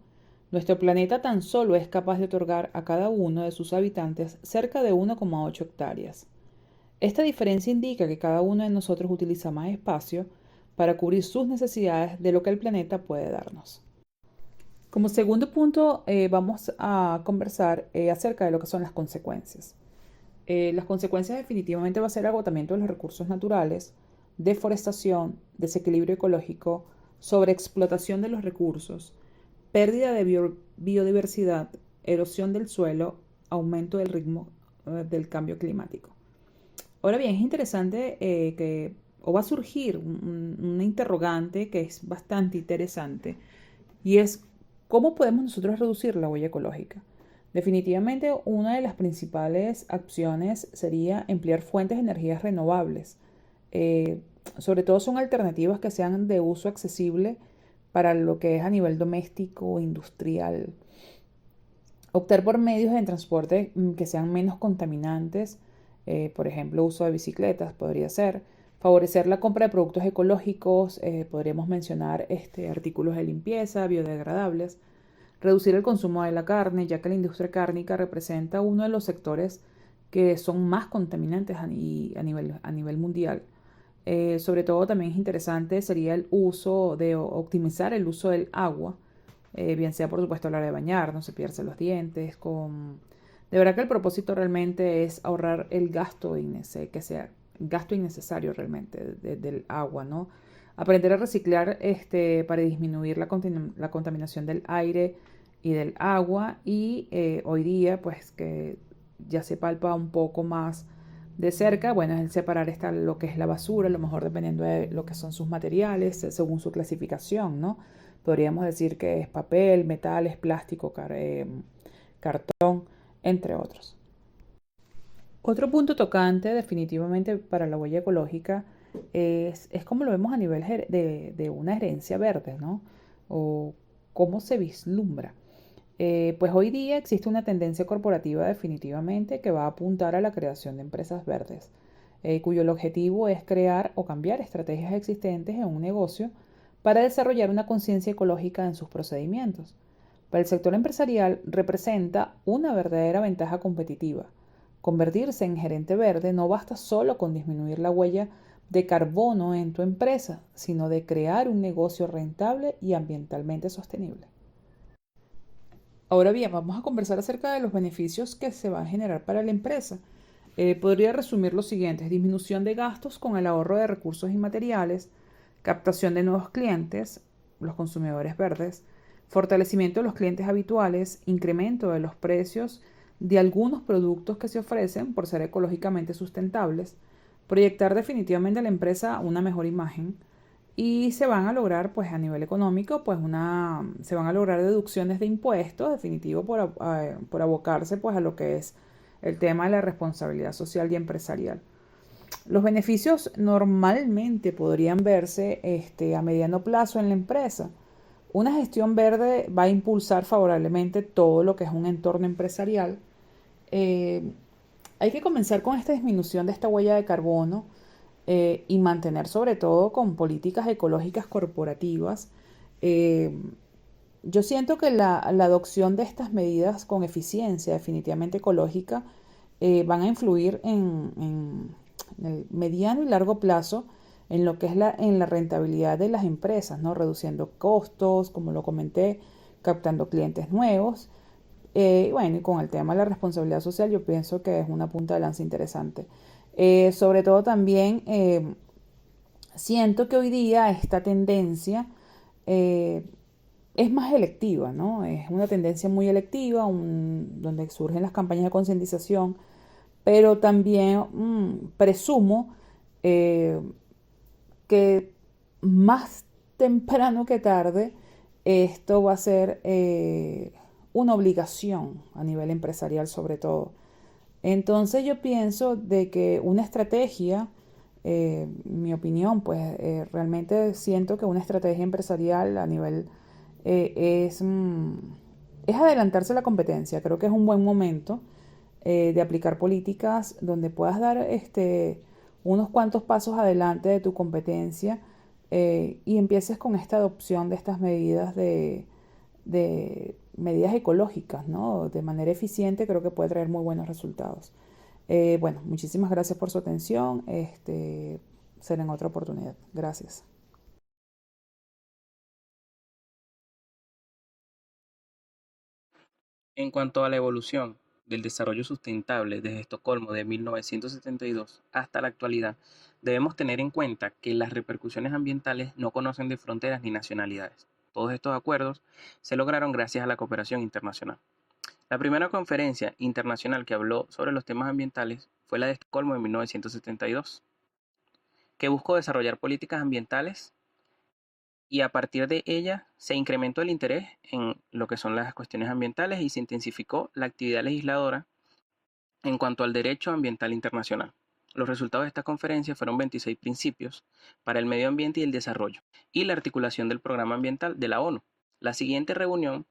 nuestro planeta tan solo es capaz de otorgar a cada uno de sus habitantes cerca de 1,8 hectáreas. Esta diferencia indica que cada uno de nosotros utiliza más espacio para cubrir sus necesidades de lo que el planeta puede darnos. Como segundo punto, vamos a conversar acerca de lo que son las consecuencias. Las consecuencias definitivamente va a ser agotamiento de los recursos naturales, deforestación, desequilibrio ecológico, sobreexplotación de los recursos, pérdida de biodiversidad, erosión del suelo, aumento del ritmo del cambio climático. Ahora bien, es interesante o va a surgir una interrogante que es bastante interesante, y es ¿cómo podemos nosotros reducir la huella ecológica? Definitivamente una de las principales acciones sería emplear fuentes de energías renovables. Sobre todo son alternativas que sean de uso accesible para lo que es a nivel doméstico o industrial. Optar por medios de transporte que sean menos contaminantes, por ejemplo, uso de bicicletas podría ser. Favorecer la compra de productos ecológicos, podríamos mencionar artículos de limpieza, biodegradables. Reducir el consumo de la carne, ya que la industria cárnica representa uno de los sectores que son más contaminantes a nivel mundial. Sobre todo también es interesante sería el uso de optimizar el uso del agua, bien sea por supuesto a la hora de bañar, no se pierden los dientes. De verdad que el propósito realmente es ahorrar el gasto innecesario realmente del agua, ¿no? Aprender a reciclar para disminuir la contaminación del aire y del agua, y hoy día pues que ya se palpa un poco más de cerca, bueno, es el separar lo que es la basura, a lo mejor dependiendo de lo que son sus materiales, según su clasificación, ¿no? Podríamos decir que es papel, metales, plástico, cartón, entre otros. Otro punto tocante definitivamente para la huella ecológica es como lo vemos a nivel de una herencia verde, ¿no? O cómo se vislumbra. Pues hoy día existe una tendencia corporativa definitivamente que va a apuntar a la creación de empresas verdes, cuyo objetivo es crear o cambiar estrategias existentes en un negocio para desarrollar una conciencia ecológica en sus procedimientos. Para el sector empresarial representa una verdadera ventaja competitiva. Convertirse en gerente verde no basta solo con disminuir la huella de carbono en tu empresa, sino de crear un negocio rentable y ambientalmente sostenible. Ahora bien, vamos a conversar acerca de los beneficios que se van a generar para la empresa. Podría resumir los siguientes: disminución de gastos con el ahorro de recursos y materiales, captación de nuevos clientes, los consumidores verdes, fortalecimiento de los clientes habituales, incremento de los precios de algunos productos que se ofrecen por ser ecológicamente sustentables, proyectar definitivamente a la empresa una mejor imagen, y se van a lograr pues a nivel económico se van a lograr deducciones de impuestos definitivo por abocarse pues a lo que es el tema de la responsabilidad social y empresarial. Los beneficios normalmente podrían verse a mediano plazo en la empresa. Una gestión verde va a impulsar favorablemente todo lo que es un entorno empresarial. Hay que comenzar con esta disminución de esta huella de carbono y mantener sobre todo con políticas ecológicas corporativas. Yo siento que la adopción de estas medidas con eficiencia definitivamente ecológica van a influir en el mediano y largo plazo en lo que es en la rentabilidad de las empresas, ¿no? Reduciendo costos, como lo comenté, captando clientes nuevos. Bueno, y con el tema de la responsabilidad social, yo pienso que es una punta de lanza interesante. Sobre todo también siento que hoy día esta tendencia es más electiva, ¿no? Es una tendencia muy electiva, donde surgen las campañas de concientización, pero también presumo que más temprano que tarde esto va a ser una obligación a nivel empresarial sobre todo. Entonces yo pienso de que una estrategia, mi opinión, pues realmente siento que una estrategia empresarial a nivel es adelantarse a la competencia. Creo que es un buen momento de aplicar políticas donde puedas dar unos cuantos pasos adelante de tu competencia y empieces con esta adopción de estas medidas de medidas ecológicas, ¿no? De manera eficiente creo que puede traer muy buenos resultados. Bueno, muchísimas gracias por su atención. Será en otra oportunidad. Gracias. En cuanto a la evolución del desarrollo sustentable desde Estocolmo de 1972 hasta la actualidad, debemos tener en cuenta que las repercusiones ambientales no conocen de fronteras ni nacionalidades. Todos estos acuerdos se lograron gracias a la cooperación internacional. La primera conferencia internacional que habló sobre los temas ambientales fue la de Estocolmo en 1972, que buscó desarrollar políticas ambientales y a partir de ella se incrementó el interés en lo que son las cuestiones ambientales y se intensificó la actividad legisladora en cuanto al derecho ambiental internacional. Los resultados de esta conferencia fueron 26 principios para el medio ambiente y el desarrollo y la articulación del programa ambiental de la ONU. La siguiente reunión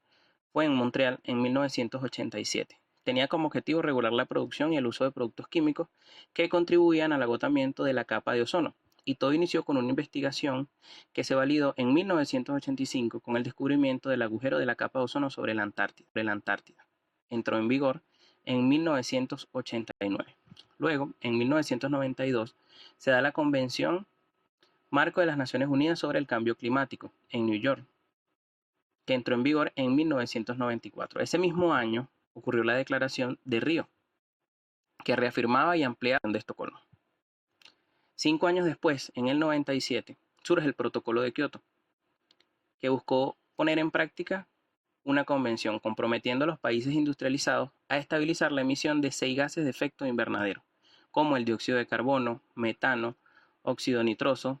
fue en Montreal en 1987. Tenía como objetivo regular la producción y el uso de productos químicos que contribuían al agotamiento de la capa de ozono, y todo inició con una investigación que se validó en 1985 con el descubrimiento del agujero de la capa de ozono sobre la Antártida. Entró en vigor en 1989. Luego, en 1992, se da la Convención Marco de las Naciones Unidas sobre el Cambio Climático en New York, que entró en vigor en 1994. Ese mismo año ocurrió la Declaración de Río, que reafirmaba y ampliaba de Estocolmo. 5 años después, en el 97, surge el Protocolo de Kioto, que buscó poner en práctica una convención comprometiendo a los países industrializados a estabilizar la emisión de 6 gases de efecto invernadero, como el dióxido de carbono, metano, óxido nitroso,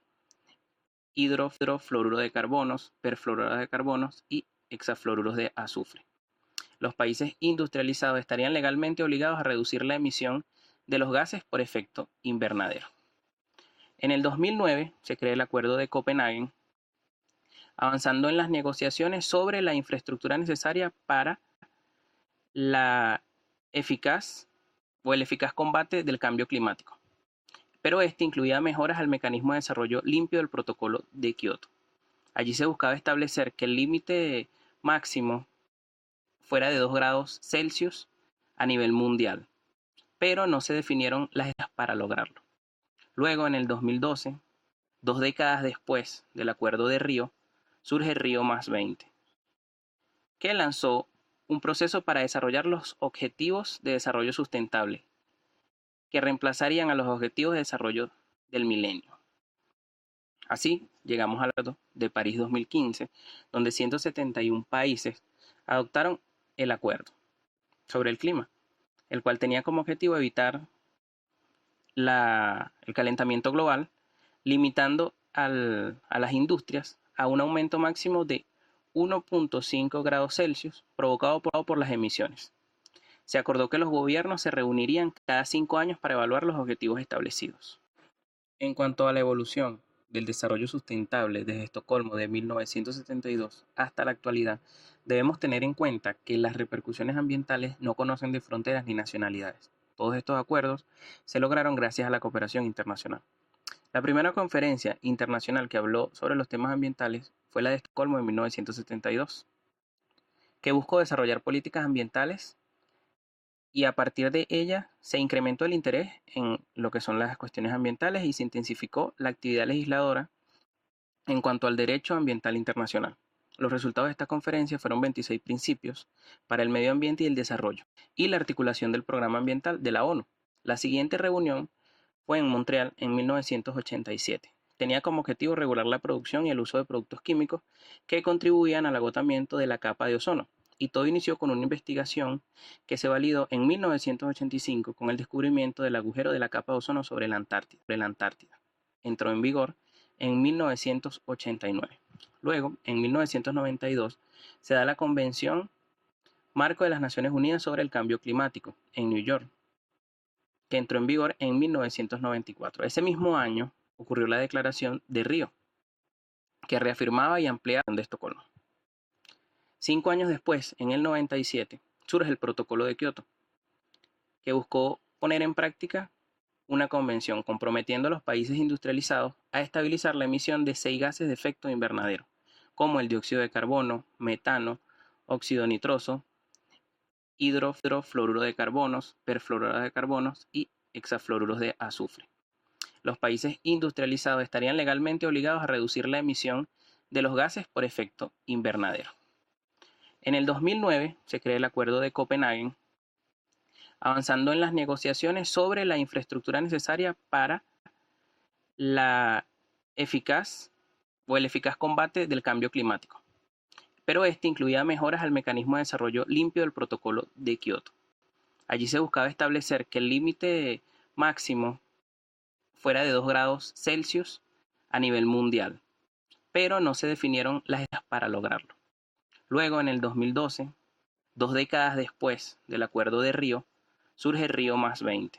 hidrofluoruro de carbonos, perfluoruro de carbonos y hexafluoruros de azufre. Los países industrializados estarían legalmente obligados a reducir la emisión de los gases por efecto invernadero. En el 2009 se crea el Acuerdo de Copenhague, avanzando en las negociaciones sobre la infraestructura necesaria para la eficaz o el eficaz combate del cambio climático. Pero este incluía mejoras al mecanismo de desarrollo limpio del Protocolo de Kioto. Allí se buscaba establecer que el límite máximo fuera de 2 grados Celsius a nivel mundial, pero no se definieron las medidas para lograrlo. Luego, en el 2012, 2 décadas después del Acuerdo de Río, surge Río Más 20, que lanzó un proceso para desarrollar los Objetivos de Desarrollo Sustentable, que reemplazarían a los Objetivos de Desarrollo del Milenio. Así, llegamos al Acuerdo de París 2015, donde 171 países adoptaron el acuerdo sobre el clima, el cual tenía como objetivo evitar el calentamiento global, limitando a las industrias a un aumento máximo de 1.5 grados Celsius provocado por las emisiones. Se acordó que los gobiernos se reunirían cada 5 años para evaluar los objetivos establecidos. En cuanto a la evolución del desarrollo sustentable desde Estocolmo de 1972 hasta la actualidad, debemos tener en cuenta que las repercusiones ambientales no conocen de fronteras ni nacionalidades. Todos estos acuerdos se lograron gracias a la cooperación internacional. La primera conferencia internacional que habló sobre los temas ambientales fue la de Estocolmo en 1972, que buscó desarrollar políticas ambientales y a partir de ella se incrementó el interés en lo que son las cuestiones ambientales y se intensificó la actividad legisladora en cuanto al derecho ambiental internacional. Los resultados de esta conferencia fueron 26 principios para el medio ambiente y el desarrollo y la articulación del programa ambiental de la ONU. La siguiente reunión fue en Montreal en 1987. Tenía como objetivo regular la producción y el uso de productos químicos que contribuían al agotamiento de la capa de ozono, y todo inició con una investigación que se validó en 1985 con el descubrimiento del agujero de la capa de ozono sobre la Antártida. Entró en vigor en 1989. Luego, en 1992, se da la Convención Marco de las Naciones Unidas sobre el Cambio Climático en New York, que entró en vigor en 1994. Ese mismo año ocurrió la Declaración de Río, que reafirmaba y ampliaba de Estocolmo. 5 años después, en el 97, surge el Protocolo de Kioto, que buscó poner en práctica una convención comprometiendo a los países industrializados a estabilizar la emisión de 6 gases de efecto invernadero, como el dióxido de carbono, metano, óxido nitroso, hidrofluoruro de carbonos, perfluoruro de carbonos y hexafluoruros de azufre. Los países industrializados estarían legalmente obligados a reducir la emisión de los gases por efecto invernadero. En el 2009 se crea el Acuerdo de Copenhague, avanzando en las negociaciones sobre la infraestructura necesaria para el eficaz combate del cambio climático. Pero este incluía mejoras al mecanismo de desarrollo limpio del Protocolo de Kioto. Allí se buscaba establecer que el límite máximo fuera de 2 grados Celsius a nivel mundial, pero no se definieron las etapas para lograrlo. Luego, en el 2012, 2 décadas después del Acuerdo de Río, surge Río +20,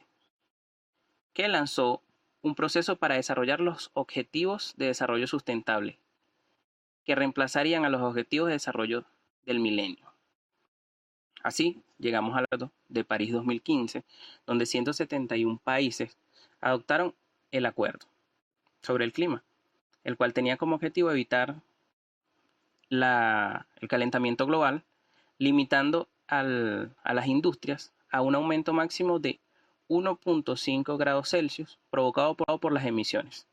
que lanzó un proceso para desarrollar los Objetivos de Desarrollo Sustentable, que reemplazarían a los Objetivos de Desarrollo del Milenio. Así, llegamos al Acuerdo de París 2015, donde 171 países adoptaron el Acuerdo sobre el clima, el cual tenía como objetivo evitar el calentamiento global, limitando a las industrias a un aumento máximo de 1.5 grados Celsius provocado por las emisiones.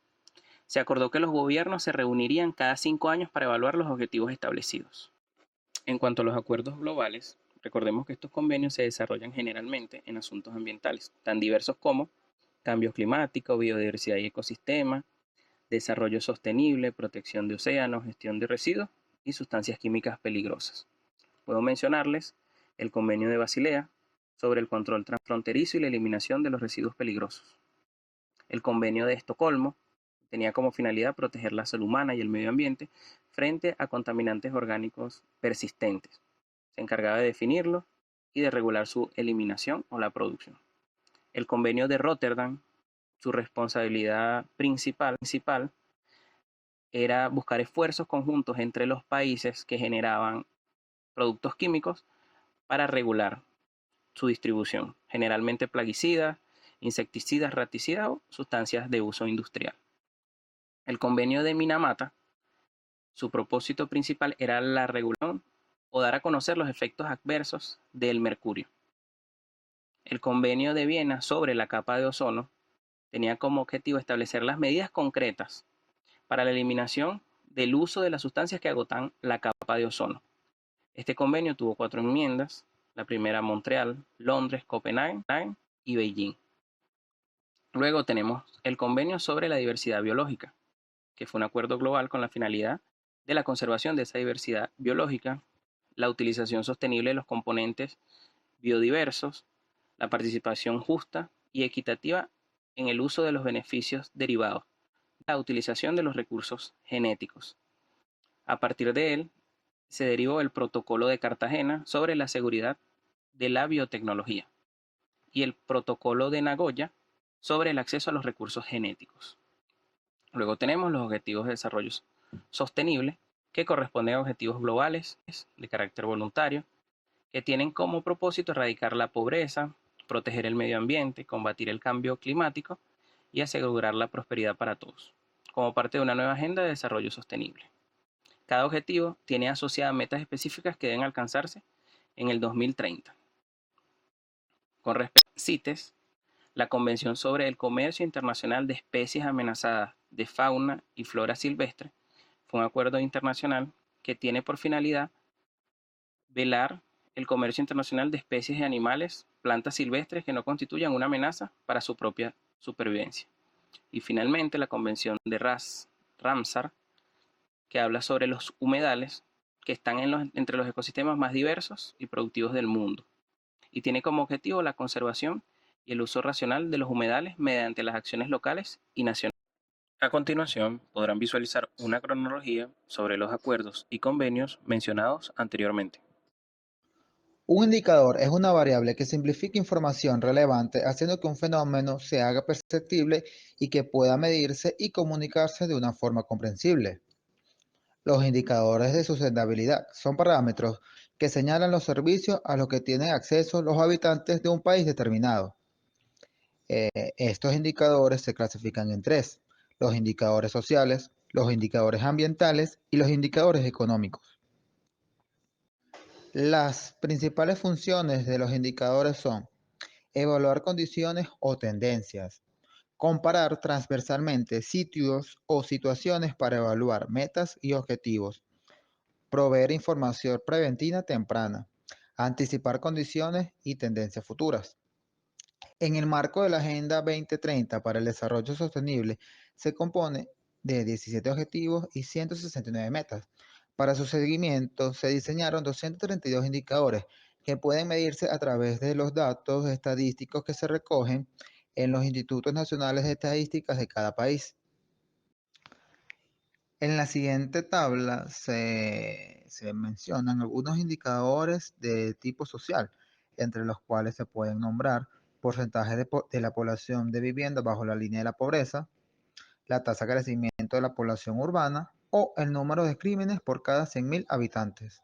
Se acordó que los gobiernos se reunirían cada 5 años para evaluar los objetivos establecidos. En cuanto a los acuerdos globales, recordemos que estos convenios se desarrollan generalmente en asuntos ambientales, tan diversos como cambio climático, biodiversidad y ecosistema, desarrollo sostenible, protección de océanos, gestión de residuos y sustancias químicas peligrosas. Puedo mencionarles el Convenio de Basilea sobre el control transfronterizo y la eliminación de los residuos peligrosos. El Convenio de Estocolmo tenía como finalidad proteger la salud humana y el medio ambiente frente a contaminantes orgánicos persistentes. Se encargaba de definirlos y de regular su eliminación o la producción. El Convenio de Rotterdam, su responsabilidad principal era buscar esfuerzos conjuntos entre los países que generaban productos químicos para regular su distribución, generalmente plaguicidas, insecticidas, raticidas o sustancias de uso industrial. El Convenio de Minamata, su propósito principal era la regulación o dar a conocer los efectos adversos del mercurio. El Convenio de Viena sobre la capa de ozono tenía como objetivo establecer las medidas concretas para la eliminación del uso de las sustancias que agotan la capa de ozono. Este convenio tuvo 4 enmiendas, la primera Montreal, Londres, Copenhague y Beijing. Luego tenemos el Convenio sobre la Diversidad Biológica, que fue un acuerdo global con la finalidad de la conservación de esa diversidad biológica, la utilización sostenible de los componentes biodiversos, la participación justa y equitativa en el uso de los beneficios derivados, la utilización de los recursos genéticos. A partir de él, se derivó el Protocolo de Cartagena sobre la seguridad de la biotecnología y el Protocolo de Nagoya sobre el acceso a los recursos genéticos. Luego tenemos los Objetivos de Desarrollo Sostenible, que corresponden a objetivos globales de carácter voluntario, que tienen como propósito erradicar la pobreza, proteger el medio ambiente, combatir el cambio climático y asegurar la prosperidad para todos, como parte de una nueva agenda de desarrollo sostenible. Cada objetivo tiene asociadas metas específicas que deben alcanzarse en el 2030. Con respecto a CITES, la Convención sobre el Comercio Internacional de Especies Amenazadas de Fauna y Flora Silvestre fue un acuerdo internacional que tiene por finalidad velar el comercio internacional de especies de animales, plantas silvestres que no constituyan una amenaza para su propia supervivencia. Y finalmente la Convención de Ramsar, que habla sobre los humedales que están entre los ecosistemas más diversos y productivos del mundo, y tiene como objetivo la conservación y el uso racional de los humedales mediante las acciones locales y nacionales. A continuación, podrán visualizar una cronología sobre los acuerdos y convenios mencionados anteriormente. Un indicador es una variable que simplifica información relevante haciendo que un fenómeno se haga perceptible y que pueda medirse y comunicarse de una forma comprensible. Los indicadores de sustentabilidad son parámetros que señalan los servicios a los que tienen acceso los habitantes de un país determinado. Estos indicadores se clasifican en tres: los indicadores sociales, los indicadores ambientales y los indicadores económicos. Las principales funciones de los indicadores son evaluar condiciones o tendencias, comparar transversalmente sitios o situaciones para evaluar metas y objetivos, proveer información preventiva temprana, anticipar condiciones y tendencias futuras. En el marco de la Agenda 2030 para el Desarrollo Sostenible se compone de 17 objetivos y 169 metas. Para su seguimiento se diseñaron 232 indicadores que pueden medirse a través de los datos estadísticos que se recogen en los institutos nacionales de estadísticas de cada país. En la siguiente tabla se mencionan algunos indicadores de tipo social, entre los cuales se pueden nombrar porcentaje de la población de vivienda bajo la línea de la pobreza, la tasa de crecimiento de la población urbana o el número de crímenes por cada 100.000 habitantes.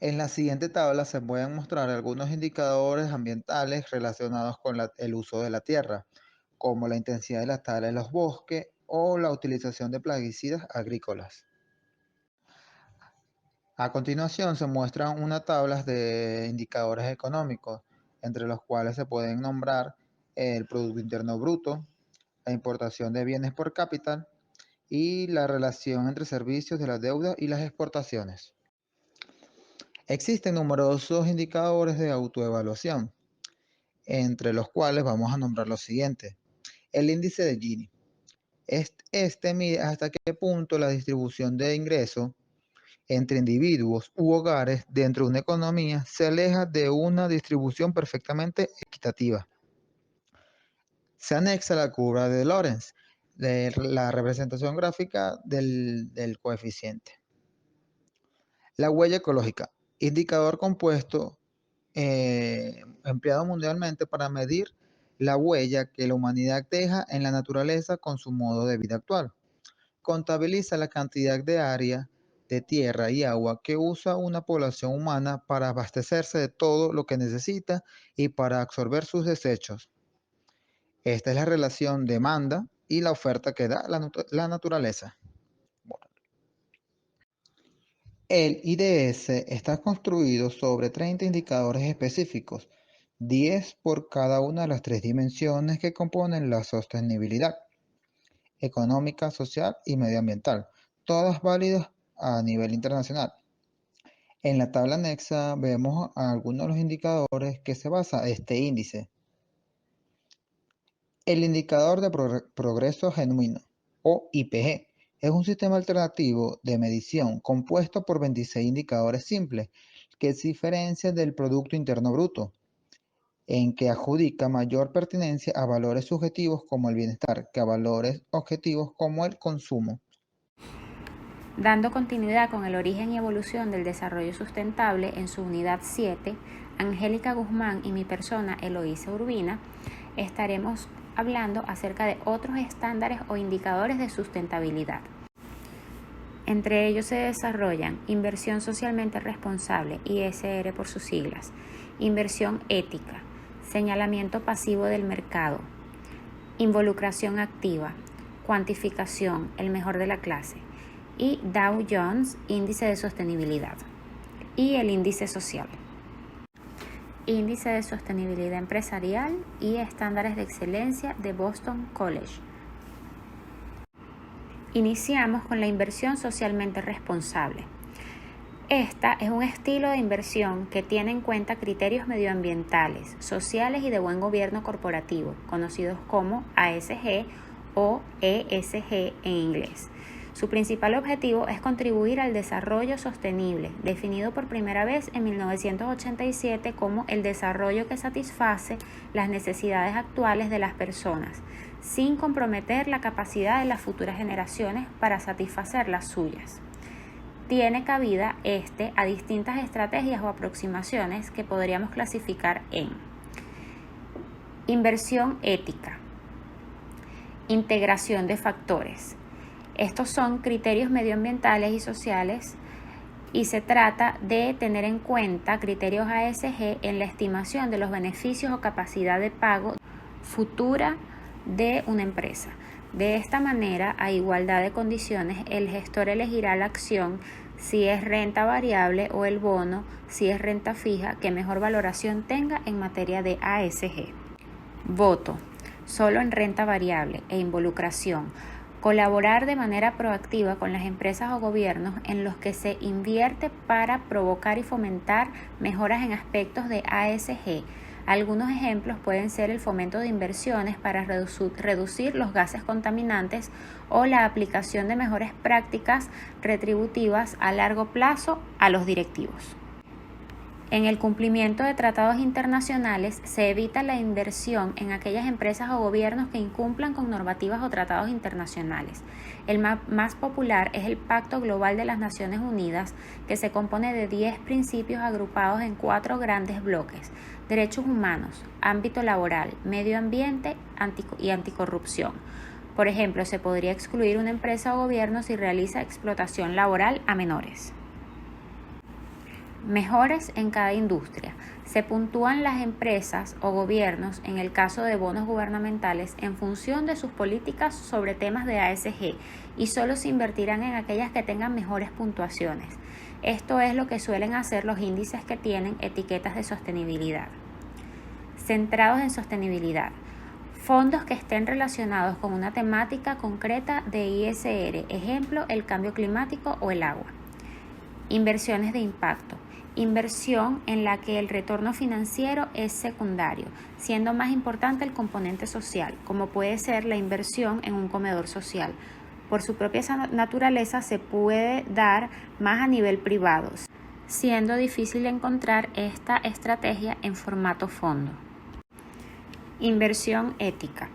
En la siguiente tabla se pueden mostrar algunos indicadores ambientales relacionados con el uso de la tierra, como la intensidad de la tala de los bosques o la utilización de plaguicidas agrícolas. A continuación se muestran unas tablas de indicadores económicos, entre los cuales se pueden nombrar el Producto Interno Bruto, la importación de bienes por cápita y la relación entre servicios de la deuda y las exportaciones. Existen numerosos indicadores de autoevaluación, entre los cuales vamos a nombrar los siguientes. El índice de Gini. Este mide hasta qué punto la distribución de ingresos entre individuos u hogares dentro de una economía se aleja de una distribución perfectamente equitativa. Se anexa la curva de Lorenz, de la representación gráfica del coeficiente. La huella ecológica, indicador compuesto empleado mundialmente para medir la huella que la humanidad deja en la naturaleza con su modo de vida actual. Contabiliza la cantidad de área de tierra y agua que usa una población humana para abastecerse de todo lo que necesita y para absorber sus desechos. Esta es la relación demanda y la oferta que da la naturaleza. Bueno. El IDS está construido sobre 30 indicadores específicos, 10 por cada una de las tres dimensiones que componen la sostenibilidad: económica, social y medioambiental, todas válidas a nivel internacional. En la tabla anexa vemos algunos de los indicadores que se basa este índice. El indicador de progreso genuino, o IPG, es un sistema alternativo de medición compuesto por 26 indicadores simples que se diferencian del Producto Interno Bruto, en que adjudica mayor pertinencia a valores subjetivos como el bienestar que a valores objetivos como el consumo. Dando continuidad con el origen y evolución del desarrollo sustentable en su unidad 7, Angélica Guzmán y mi persona, Eloísa Urbina, estaremos hablando acerca de otros estándares o indicadores de sustentabilidad. Entre ellos se desarrollan inversión socialmente responsable, ISR por sus siglas, inversión ética, señalamiento pasivo del mercado, involucración activa, cuantificación, el mejor de la clase, y Dow Jones, índice de sostenibilidad, y el índice social, índice de sostenibilidad empresarial y estándares de excelencia de Boston College. Iniciamos con la inversión socialmente responsable. Esta es un estilo de inversión que tiene en cuenta criterios medioambientales, sociales y de buen gobierno corporativo, conocidos como ASG o ESG en inglés. Su principal objetivo es contribuir al desarrollo sostenible, definido por primera vez en 1987 como el desarrollo que satisface las necesidades actuales de las personas, sin comprometer la capacidad de las futuras generaciones para satisfacer las suyas. Tiene cabida a distintas estrategias o aproximaciones que podríamos clasificar en inversión ética, integración de factores. Estos son criterios medioambientales y sociales y se trata de tener en cuenta criterios ASG en la estimación de los beneficios o capacidad de pago futura de una empresa. De esta manera, a igualdad de condiciones, el gestor elegirá la acción si es renta variable o el bono si es renta fija que mejor valoración tenga en materia de ASG. Voto. Solo en renta variable e involucración. Colaborar de manera proactiva con las empresas o gobiernos en los que se invierte para provocar y fomentar mejoras en aspectos de ASG. Algunos ejemplos pueden ser el fomento de inversiones para reducir los gases contaminantes o la aplicación de mejores prácticas retributivas a largo plazo a los directivos. En el cumplimiento de tratados internacionales se evita la inversión en aquellas empresas o gobiernos que incumplan con normativas o tratados internacionales. El más popular es el Pacto Global de las Naciones Unidas, que se compone de 10 principios agrupados en 4 grandes bloques: derechos humanos, ámbito laboral, medio ambiente y anticorrupción. Por ejemplo, se podría excluir una empresa o gobierno si realiza explotación laboral a menores. Mejores en cada industria. Se puntúan las empresas o gobiernos, en el caso de bonos gubernamentales, en función de sus políticas sobre temas de ASG y solo se invertirán en aquellas que tengan mejores puntuaciones. Esto es lo que suelen hacer los índices que tienen etiquetas de sostenibilidad. Centrados en sostenibilidad. Fondos que estén relacionados con una temática concreta de ISR, ejemplo, el cambio climático o el agua. Inversiones de impacto. Inversión en la que el retorno financiero es secundario, siendo más importante el componente social, como puede ser la inversión en un comedor social. Por su propia naturaleza se puede dar más a nivel privado, siendo difícil encontrar esta estrategia en formato fondo. Inversión ética.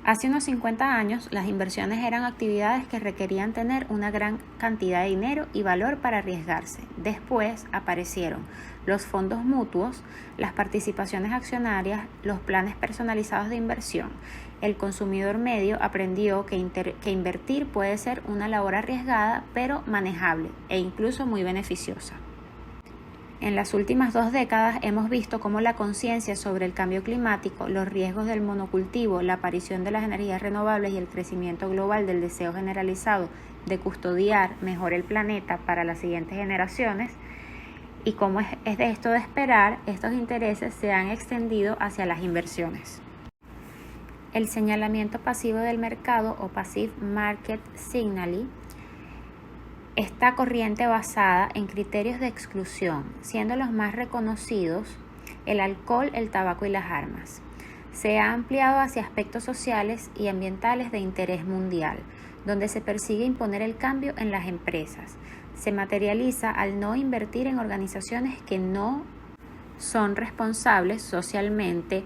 Hace unos 50 años, las inversiones eran actividades que requerían tener una gran cantidad de dinero y valor para arriesgarse. Después aparecieron los fondos mutuos, las participaciones accionarias, los planes personalizados de inversión. El consumidor medio aprendió que invertir puede ser una labor arriesgada, pero manejable e incluso muy beneficiosa. En las últimas 2 décadas hemos visto cómo la conciencia sobre el cambio climático, los riesgos del monocultivo, la aparición de las energías renovables y el crecimiento global del deseo generalizado de custodiar mejor el planeta para las siguientes generaciones, y como es de esto de esperar, estos intereses se han extendido hacia las inversiones. El señalamiento pasivo del mercado o Passive Market Signaling. Esta corriente basada en criterios de exclusión, siendo los más reconocidos el alcohol, el tabaco y las armas. Se ha ampliado hacia aspectos sociales y ambientales de interés mundial, donde se persigue imponer el cambio en las empresas. Se materializa al no invertir en organizaciones que no son responsables socialmente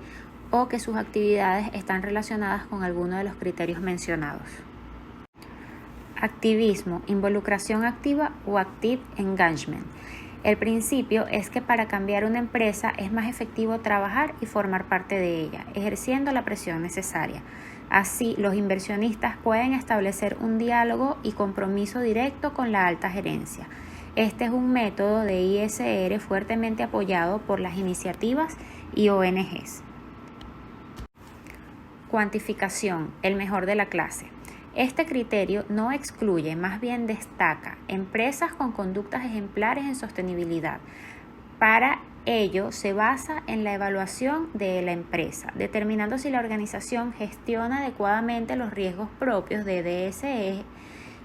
o que sus actividades están relacionadas con alguno de los criterios mencionados. Activismo, involucración activa o active engagement. El principio es que para cambiar una empresa es más efectivo trabajar y formar parte de ella, ejerciendo la presión necesaria. Así, los inversionistas pueden establecer un diálogo y compromiso directo con la alta gerencia. Este es un método de ISR fuertemente apoyado por las iniciativas y ONGs. Cuantificación, el mejor de la clase. Este criterio no excluye, más bien destaca empresas con conductas ejemplares en sostenibilidad. Para ello se basa en la evaluación de la empresa, determinando si la organización gestiona adecuadamente los riesgos propios de DSE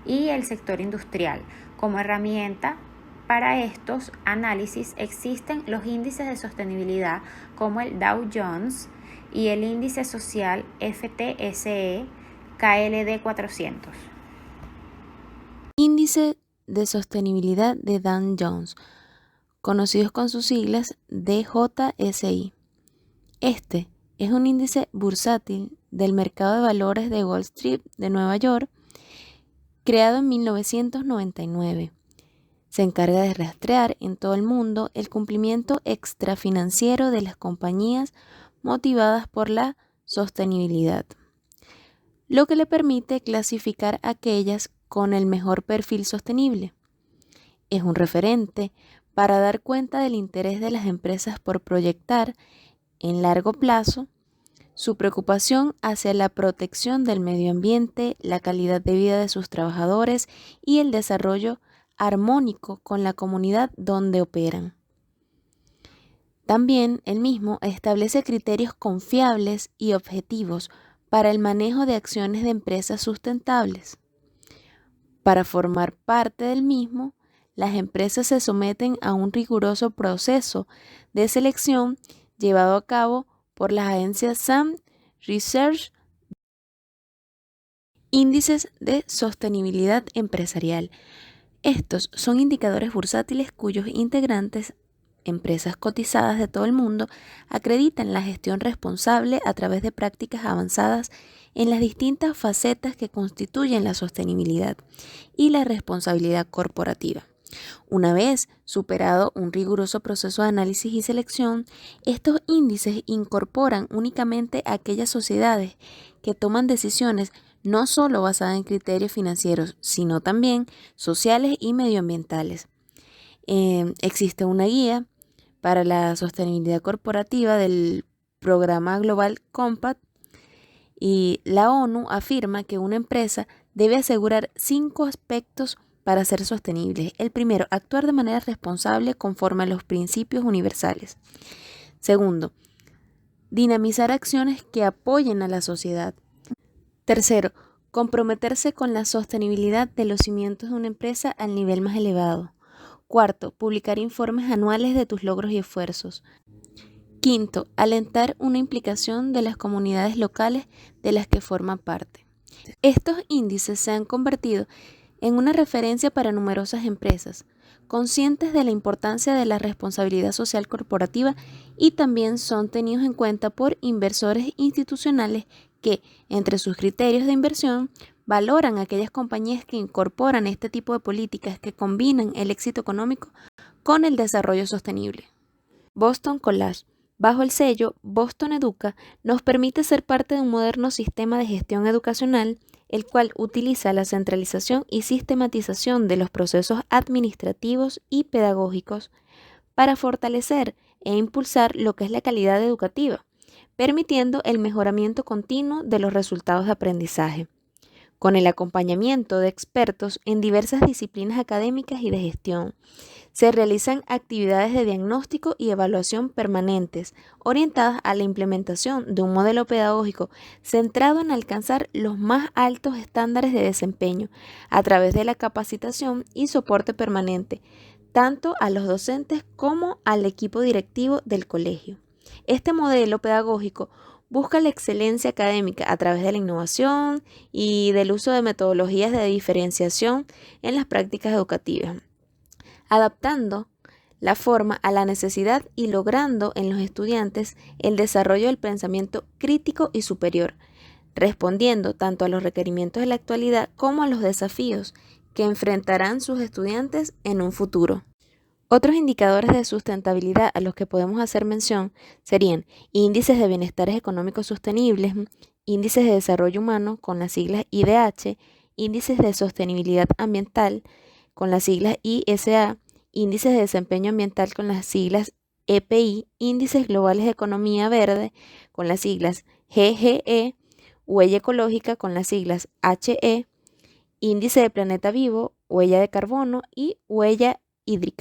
y el sector industrial. Como herramienta para estos análisis existen los índices de sostenibilidad como el Dow Jones y el índice social FTSE KLD 400. Índice de sostenibilidad de Dow Jones, conocidos con sus siglas DJSI. Este es un índice bursátil del mercado de valores de Wall Street de Nueva York, creado en 1999. Se encarga de rastrear en todo el mundo el cumplimiento extrafinanciero de las compañías motivadas por la sostenibilidad, lo que le permite clasificar aquellas con el mejor perfil sostenible. Es un referente para dar cuenta del interés de las empresas por proyectar en largo plazo su preocupación hacia la protección del medio ambiente, la calidad de vida de sus trabajadores y el desarrollo armónico con la comunidad donde operan. También el mismo establece criterios confiables y objetivos para el manejo de acciones de empresas sustentables. Para formar parte del mismo, las empresas se someten a un riguroso proceso de selección llevado a cabo por las agencias SAM Research. Índices de sostenibilidad empresarial. Estos son indicadores bursátiles cuyos integrantes, empresas cotizadas de todo el mundo, acreditan la gestión responsable a través de prácticas avanzadas en las distintas facetas que constituyen la sostenibilidad y la responsabilidad corporativa. Una vez superado un riguroso proceso de análisis y selección, estos índices incorporan únicamente a aquellas sociedades que toman decisiones no solo basadas en criterios financieros, sino también sociales y medioambientales. Existe una guía para la sostenibilidad corporativa del programa Global Compact y la ONU afirma que una empresa debe asegurar 5 aspectos para ser sostenible. El primero, actuar de manera responsable conforme a los principios universales. Segundo, dinamizar acciones que apoyen a la sociedad. Tercero, comprometerse con la sostenibilidad de los cimientos de una empresa al nivel más elevado. Cuarto, publicar informes anuales de tus logros y esfuerzos. Quinto, alentar una implicación de las comunidades locales de las que forman parte. Estos índices se han convertido en una referencia para numerosas empresas, conscientes de la importancia de la responsabilidad social corporativa y también son tenidos en cuenta por inversores institucionales que, entre sus criterios de inversión, valoran aquellas compañías que incorporan este tipo de políticas que combinan el éxito económico con el desarrollo sostenible. Boston College, bajo el sello Boston Educa, nos permite ser parte de un moderno sistema de gestión educacional, el cual utiliza la centralización y sistematización de los procesos administrativos y pedagógicos para fortalecer e impulsar lo que es la calidad educativa, permitiendo el mejoramiento continuo de los resultados de aprendizaje, con el acompañamiento de expertos en diversas disciplinas académicas y de gestión. Se realizan actividades de diagnóstico y evaluación permanentes, orientadas a la implementación de un modelo pedagógico centrado en alcanzar los más altos estándares de desempeño a través de la capacitación y soporte permanente, tanto a los docentes como al equipo directivo del colegio. Este modelo pedagógico busca la excelencia académica a través de la innovación y del uso de metodologías de diferenciación en las prácticas educativas, adaptando la forma a la necesidad y logrando en los estudiantes el desarrollo del pensamiento crítico y superior, respondiendo tanto a los requerimientos de la actualidad como a los desafíos que enfrentarán sus estudiantes en un futuro. Otros indicadores de sustentabilidad a los que podemos hacer mención serían índices de bienestares económicos sostenibles, índices de desarrollo humano con las siglas IDH, índices de sostenibilidad ambiental con las siglas ISA, índices de desempeño ambiental con las siglas EPI, índices globales de economía verde con las siglas GGE, huella ecológica con las siglas HE, índice de planeta vivo, huella de carbono y huella hídrica.